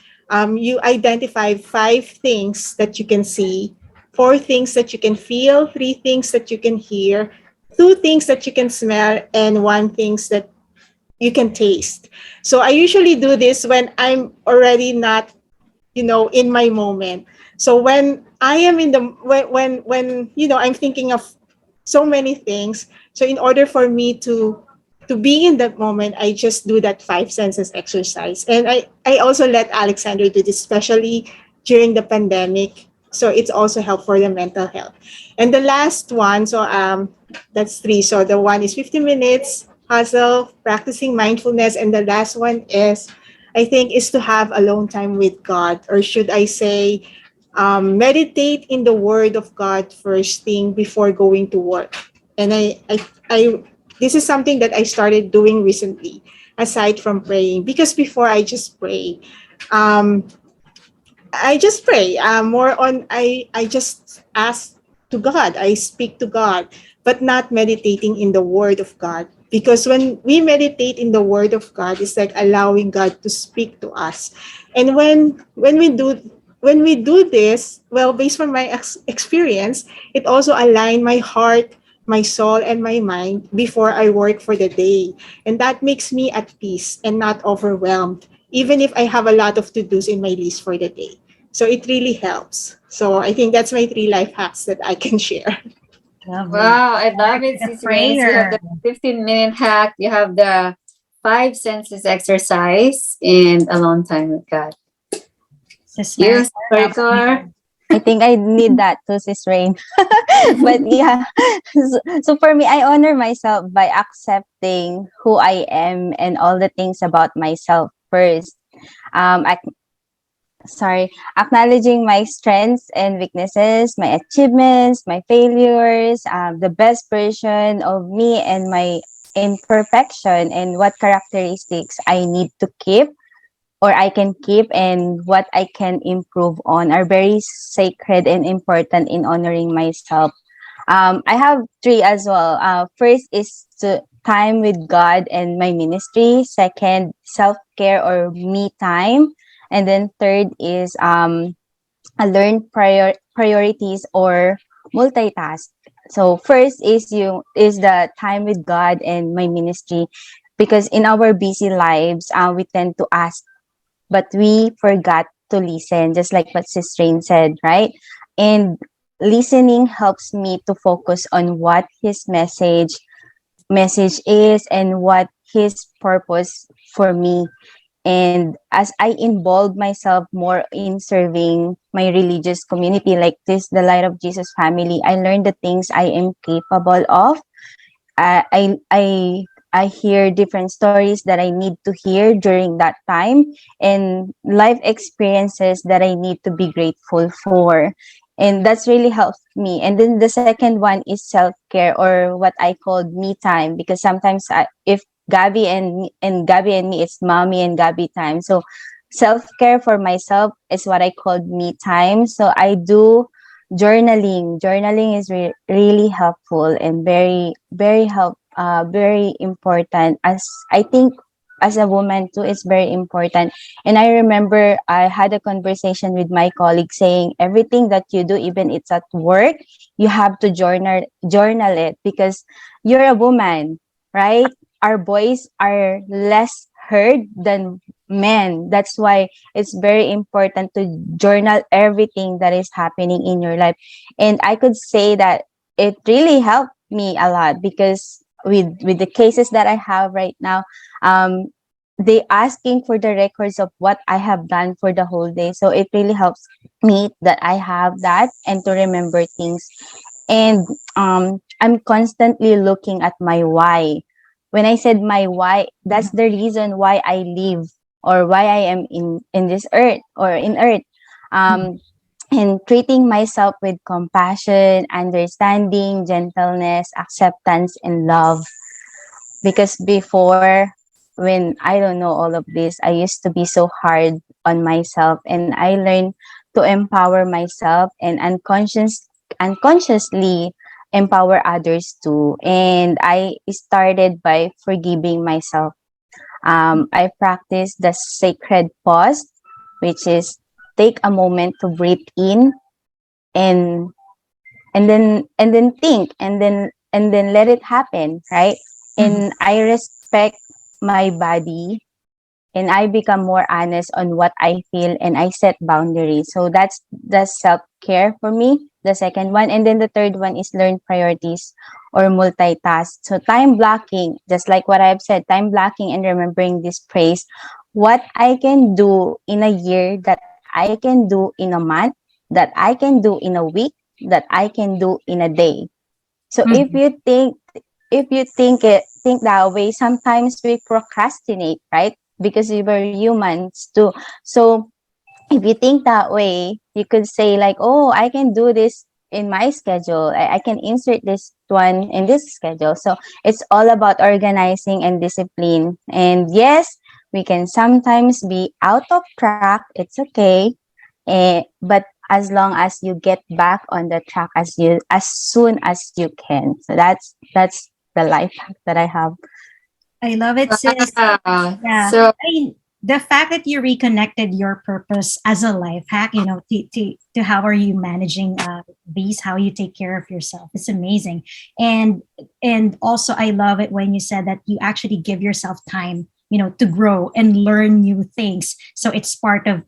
you identify five things that you can see, four things that you can feel, three things that you can hear, two things that you can smell, and one things that you can taste. So I usually do this when I'm already not, in my moment. So when I am in the when I'm thinking of so many things. So in order for me to be in that moment, I just do that five senses exercise. And I also let Alexander do this, especially during the pandemic. So it's also help for the mental health. And the last one, so that's three. So the one is 50 minutes hustle, practicing mindfulness, and the last one is, I think, is to have alone time with God, or should I say, meditate in the Word of God first thing before going to work. And I this is something that I started doing recently, aside from praying, because before um, I just pray. More on, I just ask to God. I speak to God, but not meditating in the Word of God. Because when we meditate in the Word of God, it's like allowing God to speak to us. And when we do this, well, based on my experience, it also align my heart, my soul, and my mind before I work for the day, and that makes me at peace and not overwhelmed, even if I have a lot of to-dos in my list for the day. So it really helps. So I think that's my three life hacks that I can share. Lovely. Wow, I love it, The Sis Rains. You have prayer. the 15-minute hack, you have the five senses exercise, and alone time with God. Sis You, Maricor, how about Sarikor? you? I think I need that too, Sis Rain. But yeah, so for me, I honor myself by accepting who I am and all the things about myself first. I acknowledging my strengths and weaknesses, my achievements, my failures, the best version of me and my imperfection, and what characteristics I need to keep or I can keep, and what I can improve on are very sacred and important in honoring myself. I have three as well. First is to time with God and my ministry. Second, self care or me time. And then third is a learn priorities or multitask. So first is the time with God and my ministry, because in our busy lives, we tend to ask, but we forgot to listen, just like what Sis Rain said, right? And listening helps me to focus on what his message is and what his purpose for me. And as I involve myself more in serving my religious community, like this, the Light of Jesus family, I learned the things I am capable of. I I hear different stories that I need to hear during that time, and life experiences that I need to be grateful for. And that's really helped me. And then the second one is self-care, or what I called me time, because sometimes if Gabby and me, it's mommy and Gabby time. So self-care for myself is what I called me time. So I do journaling. Journaling is really helpful and very important. As I think, as a woman too, it's very important. And I remember I had a conversation with my colleague saying everything that you do, even it's at work, you have to journal it, because you're a woman, right? Our voice are less heard than men. That's why it's very important to journal everything that is happening in your life. And I could say that it really helped me a lot, because with the cases that I have right now, um they asking for the records of what I have done for the whole day. So it really helps me that I have that, and to remember things. And I'm constantly looking at my why. When I said my why, that's the reason why I live, or why I am in this earth, or in earth. um and treating myself with compassion, understanding, gentleness, acceptance, and love. Because before, when I don't know all of this, I used to be so hard on myself, and I learned to empower myself and unconsciously empower others too. And I started by forgiving myself. I practice the sacred pause, which is take a moment to breathe in, and and then think, and then let it happen, right? And I respect my body, and I become more honest on what I feel, and I set boundaries. So that's the self-care for me, the second one. And then the third one is learn priorities, or multitask. So time blocking, just like what I've said, time blocking and remembering this phrase, what I can do in a year, that I can do in a month, that I can do in a week, that I can do in a day. So if you think that way, sometimes we procrastinate, right? Because we were humans too. So if you think that way, you could say like, oh, I can do this in my schedule. I can insert this one in this schedule. So it's all about organizing and discipline. And yes, we can sometimes be out of track. It's okay. But as long as you get back on the track as soon as you can. So that's the life hack that I have. I love it, sis. Wow. Yeah. So I mean, the fact that you reconnected your purpose as a life hack, to how are you managing these, how you take care of yourself, it's amazing. And also, I love it when you said that you actually give yourself time, to grow and learn new things. So it's part of,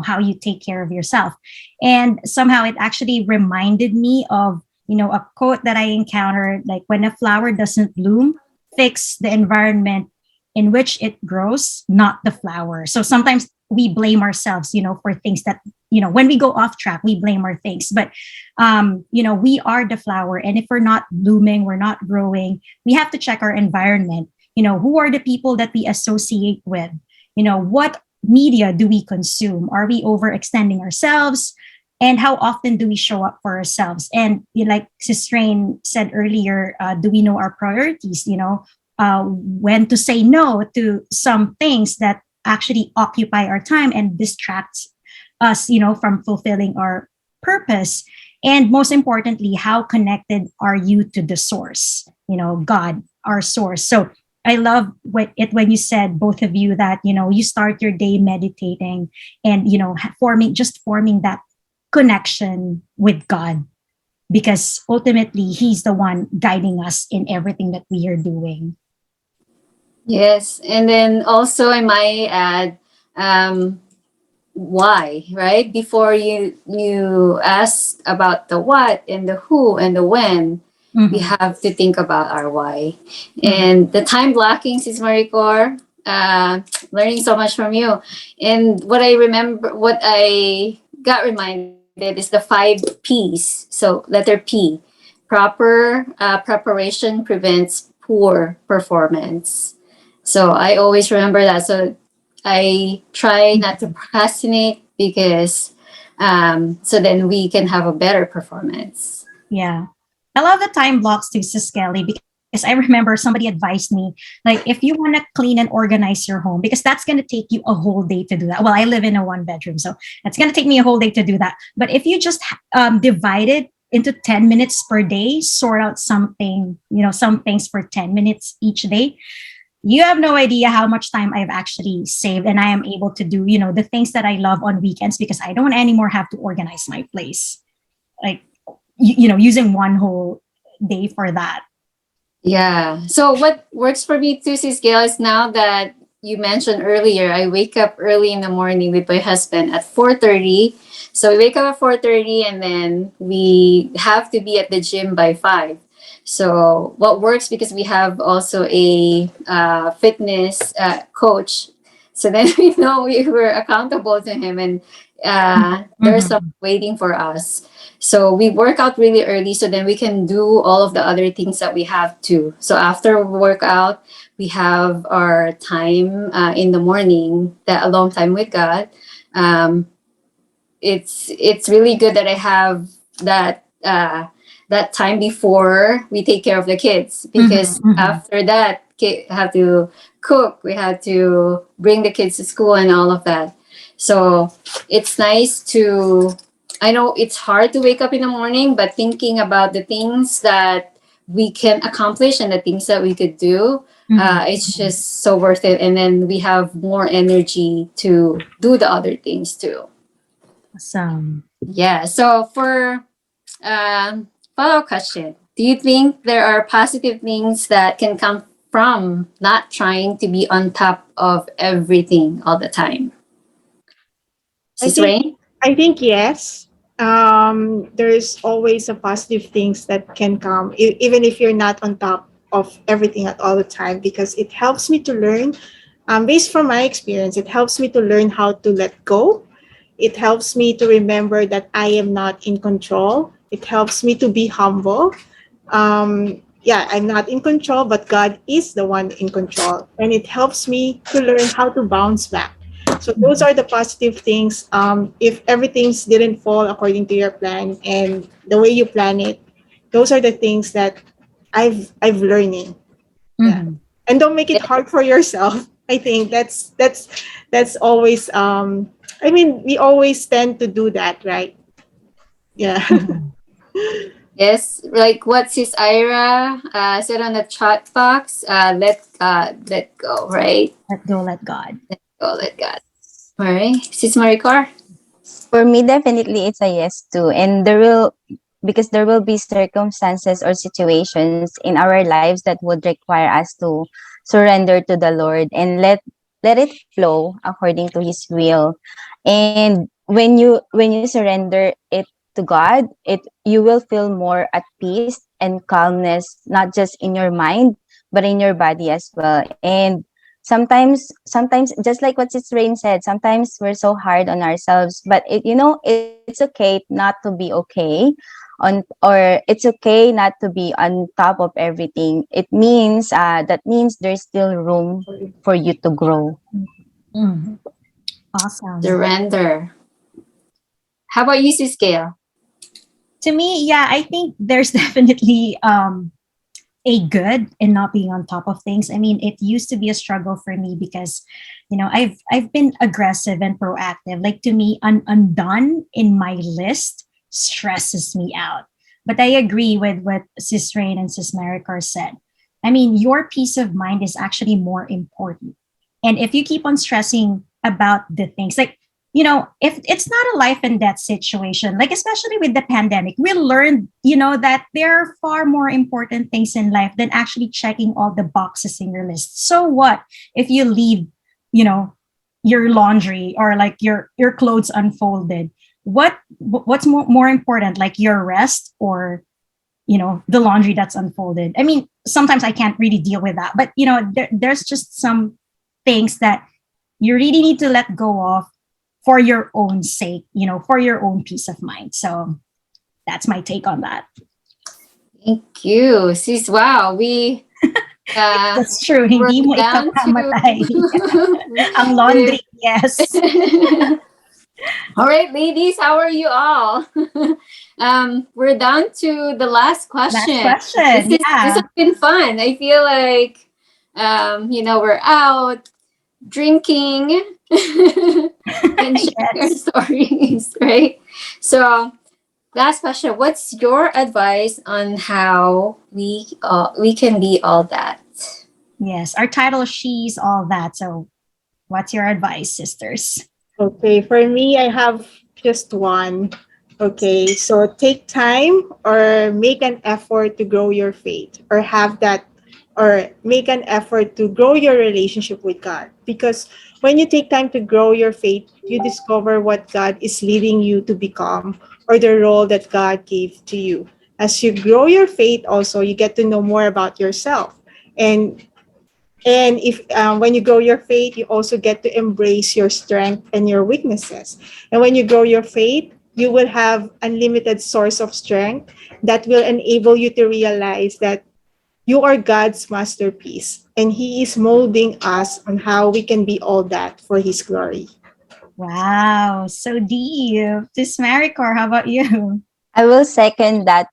how you take care of yourself. And somehow it actually reminded me of, a quote that I encountered, like, when a flower doesn't bloom, fix the environment in which it grows, not the flower. So sometimes we blame ourselves, for things that, when we go off track, we blame our things. But, we are the flower. And if we're not blooming, we're not growing, we have to check our environment. Who are the people that we associate with? What media do we consume? Are we overextending ourselves? And how often do we show up for ourselves? And like Sis Rain said earlier, do we know our priorities? When to say no to some things that actually occupy our time and distracts us, from fulfilling our purpose. And most importantly, how connected are you to the source, God, our source. So I love when you said, both of you, that, you start your day meditating and, forming that connection with God, because ultimately he's the one guiding us in everything that we are doing. yes, and then also I might add, um, why, right? Before you ask about the what and the who and the when, we Mhm. have to think about our why. Mhm. And the time blocking, Sis Maricor, learning so much from you. And what I got reminded is the 5 P's. So letter P, proper preparation prevents poor performance. So I always remember that. So I try not to procrastinate because so then we can have a better performance. Yeah. I love the time blocks too, Sis Kelly, because I remember somebody advised me, like, if you want to clean and organize your home, because that's going to take you a whole day to do that. Well, I live in a one bedroom, so it's going to take me a whole day to do that. But if you just divide it into 10 minutes per day, sort out something, some things for 10 minutes each day, you have no idea how much time I've actually saved, and I am able to do, the things that I love on weekends because I don't anymore have to organize my place. Like, using one whole day for that. Yeah. So what works for me too, Sis Gail, is now that you mentioned earlier, I wake up early in the morning with my husband at 4:30. So we wake up at 4:30 and then we have to be at the gym by 5. So what works, because we have also a fitness coach. So then we know we were accountable to him, and there's some waiting for us. So we work out really early so then we can do all of the other things that we have to. So after workout, we have our time in the morning, that alone time with God. It's really good that I have that time before we take care of the kids, because after that, have to cook, we have to bring the kids to school and all of that. So it's nice to, I know it's hard to wake up in the morning, but thinking about the things that we can accomplish and the things that we could do, it's just so worth it. And then we have more energy to do the other things too. Awesome. Yeah. So for follow-up question, do you think there are positive things that can come from not trying to be on top of everything all the time? Sis Rain? I think yes. There's always a positive things that can come, even if you're not on top of everything at all the time, because it helps me to learn. Based from my experience, it helps me to learn how to let go. It helps me to remember that I am not in control. It helps me to be humble. Yeah, I'm not in control, but God is the one in control. And it helps me to learn how to bounce back. So those are the positive things. If everything didn't fall according to your plan and the way you plan it, those are the things that I've learning. Yeah. And don't make it hard for yourself. I think that's always I mean, we always tend to do that, right? Yeah. Yes, like what Sis Ira said on the chat box, let go, right? Let go, let God. Let go, let God. All right. Sis Maricor? For me, definitely it's a yes too. And because there will be circumstances or situations in our lives that would require us to surrender to the Lord and let it flow according to His will. And when you surrender it to God, you will feel more at peace and calmness, not just in your mind, but in your body as well. And sometimes just like what Sis Rain said, sometimes we're so hard on ourselves, but it's okay not to be okay or it's okay not to be on top of everything. That means there's still room for you to grow. Awesome. Surrender. How about you, Sis Gail? To me, yeah, I think there's definitely a good in not being on top of things. I mean, it used to be a struggle for me because, I've been aggressive and proactive. Like, to me, undone in my list stresses me out. But I agree with what Sis Rain and Sis Maricor said. I mean, your peace of mind is actually more important. And if you keep on stressing about the things, like, if it's not a life and death situation, like especially with the pandemic, we learned, that there are far more important things in life than actually checking all the boxes in your list. So what if you leave, your laundry or like your clothes unfolded? What's more important, like your rest or, the laundry that's unfolded? I mean, sometimes I can't really deal with that, but there's just some things that you really need to let go of for your own sake, for your own peace of mind. So that's my take on that. Thank you, Sis. Wow, we That's true. we're Hindi mo down to ikakamatay. Ang laundry, yes. All right, ladies, how are you all? We're down to the last Last question. question. This has Yeah. been fun. I feel like we're out drinking and sharing our Yes. stories, right? So, last question: what's your advice on how we can be all that? Yes. Our title, She's All That. So, what's your advice, sisters? Okay, for me, I have just one. Okay, so take time or make an effort to grow your faith or have that or make an effort to grow your relationship with God. Because when you take time to grow your faith, you discover what God is leading you to become or the role that God gave to you. As you grow your faith, also, you get to know more about yourself. And and if when you grow your faith, you also get to embrace your strength and your weaknesses. And when you grow your faith, you will have unlimited source of strength that will enable you to realize that you are God's masterpiece, and He is molding us on how we can be all that for His glory. Wow. So deep. This Maricor, how about you? I will second that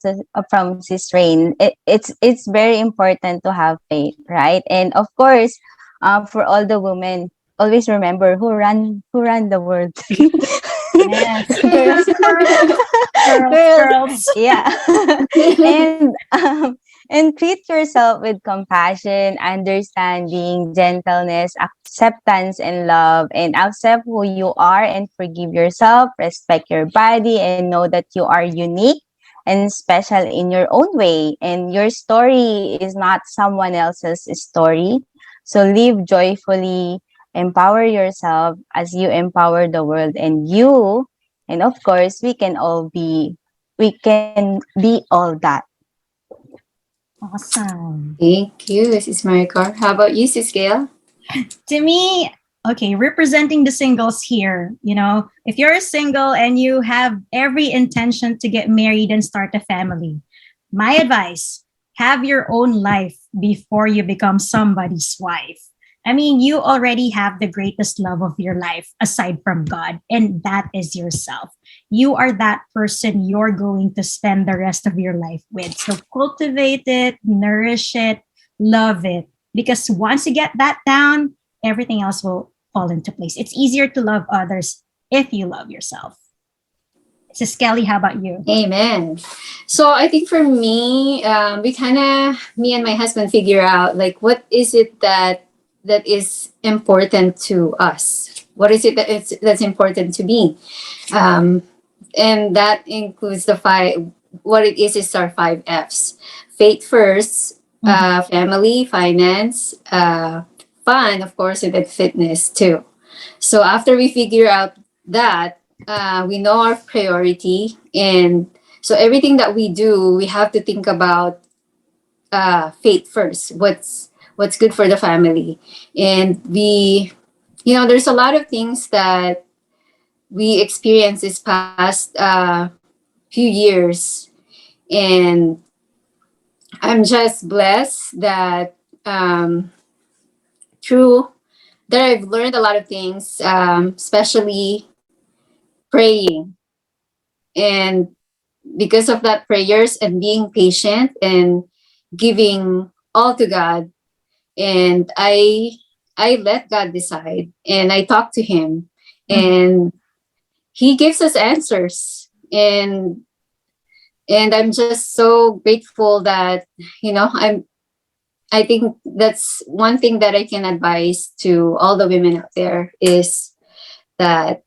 from Sis Rain. It's very important to have faith, right? And of course, for all the women, always remember who run the world. Yes. girls, Girls, girls, girls. yeah. And treat yourself with compassion, understanding, gentleness, acceptance, and love. And accept who you are and forgive yourself. Respect your body and know that you are unique and special in your own way. And your story is not someone else's story. So live joyfully, empower yourself as you empower the world and you. And of course, we can be all that. Awesome. Thank you, Mrs. Maricor. How about you, Sis Gail? To me, okay, representing the singles here, if you're a single and you have every intention to get married and start a family, my advice, have your own life before you become somebody's wife. I mean, you already have the greatest love of your life aside from God, and that is yourself. You are that person you're going to spend the rest of your life with. So cultivate it, nourish it, love it. Because once you get that down, everything else will fall into place. It's easier to love others if you love yourself. So, Skelly, how about you? Amen. So I think for me, me and my husband figure out like what is it that is important to us. What is it that's important to me, and that includes the five. What it is our five Fs: faith first, family, finance, fun, of course, and then fitness too. So after we figure out that, we know our priority, and so everything that we do, we have to think about faith first. What's good for the family, and there's a lot of things that we experienced this past few years, and I'm just blessed that through that I've learned a lot of things, especially praying. And because of that prayers and being patient and giving all to God, and I let God decide and I talk to him, and he gives us answers, and I'm just so grateful that I think that's one thing that I can advise to all the women out there is that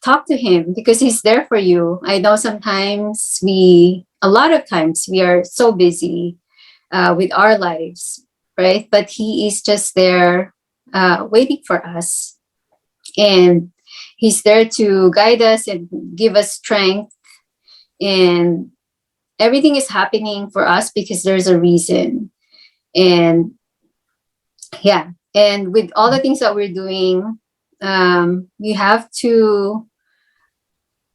talk to him because he's there for you. I know sometimes a lot of times we are so busy with our lives, right? But he is just there waiting for us. And he's there to guide us and give us strength. And everything is happening for us because there's a reason. And yeah, and with all the things that we're doing, we have to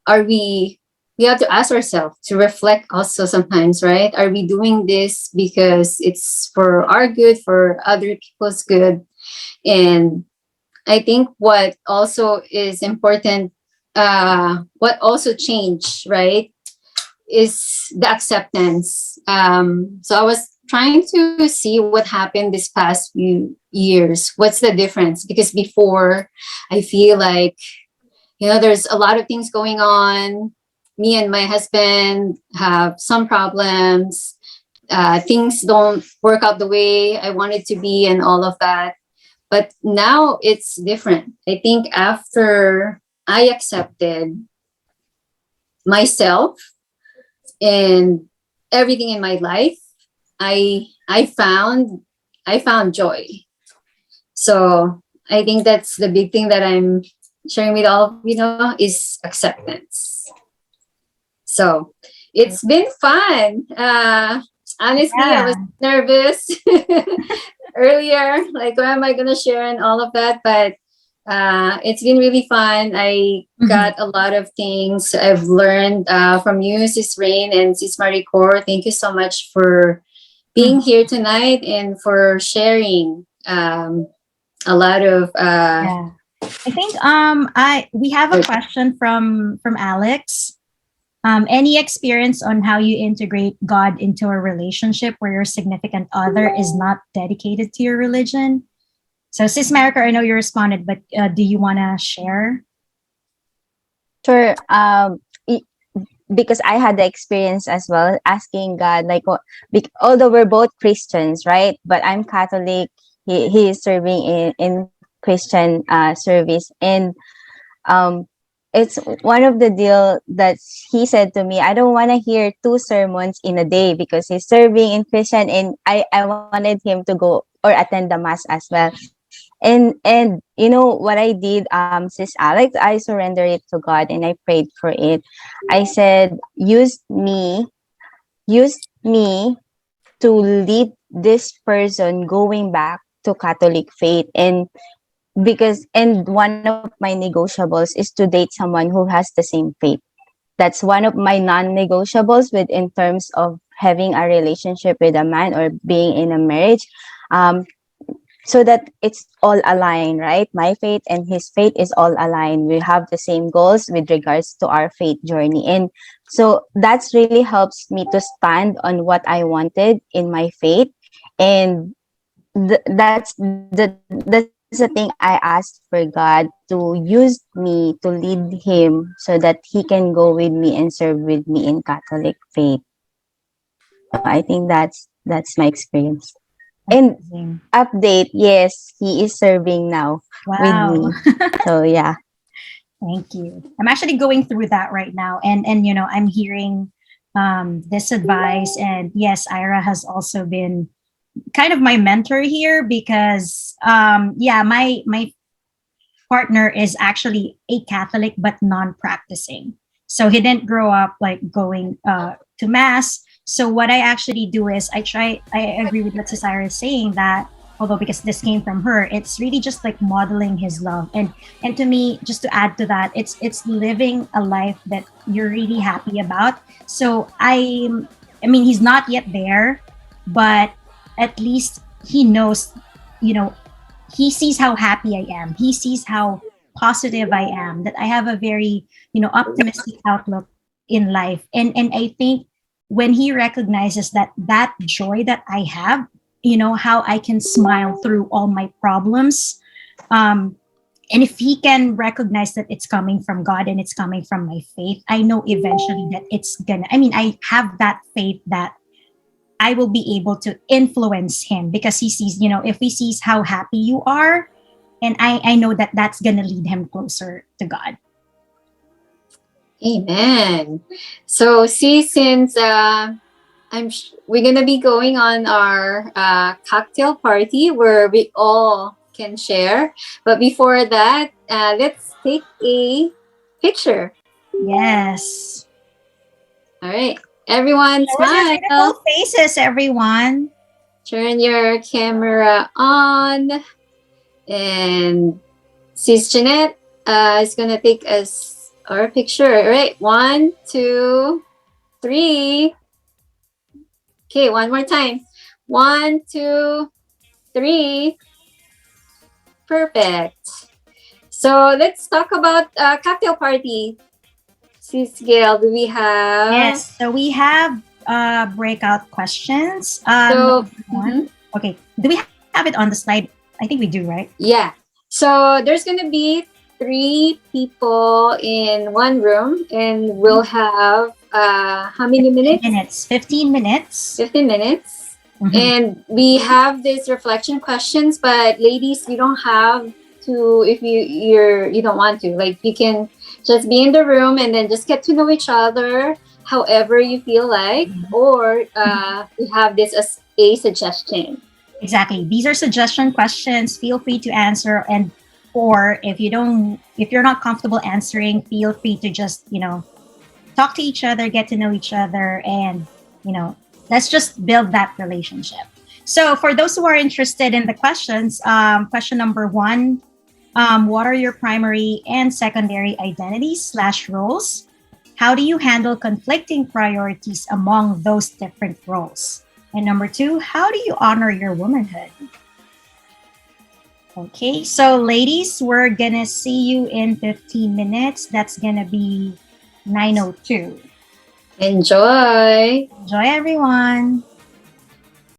are we we have to ask ourselves to reflect also sometimes, right? Are we doing this because it's for our good, for other people's good? And I think what also is important, what also changed, right, is the acceptance. So I was trying to see what happened this past few years. What's the difference? Because before, I feel like, there's a lot of things going on. Me and my husband have some problems. Things don't work out the way I wanted to be, and all of that. But now it's different. I think after I accepted myself and everything in my life, I found joy. So I think that's the big thing that I'm sharing with all of is acceptance. So it's been fun. Honestly, I was nervous earlier, like what am I gonna share and all of that, but it's been really fun. I got a lot of things I've learned from you, Sis Rain and Sis Maricor. Thank you so much for being here tonight and for sharing a lot of Yeah. I think we have a question from Alex. Any experience on how you integrate God into a relationship where your significant other is not dedicated to your religion? So, Sis Marika, I know you responded, but do you want to share? Sure. Because I had the experience as well, asking God, like, although we're both Christians, right? But I'm Catholic. He is serving in Christian service, and it's one of the deal that he said to me, I don't want to hear 2 sermons in a day, because he's serving in Christian, and I wanted him to go or attend the mass as well. And you know what I did, Sis Alex, I surrendered it to God and I prayed for it. I said, use me to lead this person going back to Catholic faith. And one of my negotiables is to date someone who has the same faith. That's one of my non-negotiables with in terms of having a relationship with a man or being in a marriage. So that it's all aligned, right? My faith and his faith is all aligned. We have the same goals with regards to our faith journey. And so that's really helps me to stand on what I wanted in my faith. And that's the thing I asked for God to use me to lead him so that he can go with me and serve with me in Catholic faith. So I think that's my experience. And update, yes, he is serving now with me. So yeah. Thank you. I'm actually going through that right now, and I'm hearing this advice, and yes, Ira has also been kind of my mentor here, because my partner is actually a Catholic but non-practicing. So he didn't grow up like going to mass. So what I actually do is I agree with what Cesara is saying, that although because this came from her, it's really just like modeling his love. And to me, just to add to that, it's living a life that you're really happy about. So I mean, he's not yet there, but at least he knows, he sees how happy I am. He sees how positive I am, that I have a very, optimistic outlook in life. And I think when he recognizes that joy that I have, how I can smile through all my problems. And if he can recognize that it's coming from God and it's coming from my faith, I know eventually that I have that faith that I will be able to influence him, because he sees, if he sees how happy you are, and I know that that's going to lead him closer to God. Amen. So see, since we're gonna be going on our cocktail party where we all can share, but before that, let's take a picture. Yes. All right, everyone, smile. Beautiful faces, everyone. Turn your camera on, and Sis Jeanette is gonna take us our picture. All right, 1, 2, 3. Okay, one more time. 1, 2, 3. Perfect. So let's talk about cocktail party. Sis Gail, do we have? Yes. So we have breakout questions. So, Number one. Okay. Do we have it on the slide? I think we do, right? Yeah. So there's gonna be 3 people in one room, and we'll have how many minutes? 15 minutes. 15 minutes. Mhm. And we have these reflection questions, but ladies, you don't have to if you don't want to. Like, you can just be in the room and then just get to know each other however you feel like, or we have this as a suggestion. Exactly. These are suggestion questions. Feel free to answer, and or if you're not comfortable answering, feel free to just talk to each other, get to know each other, and let's just build that relationship. So for those who are interested in the questions, question number 1, what are your primary and secondary identities/roles? How do you handle conflicting priorities among those different roles? And number 2, how do you honor your womanhood? Okay, so ladies, we're gonna see you in 15 minutes. That's gonna be 9:02. Enjoy. Enjoy, everyone.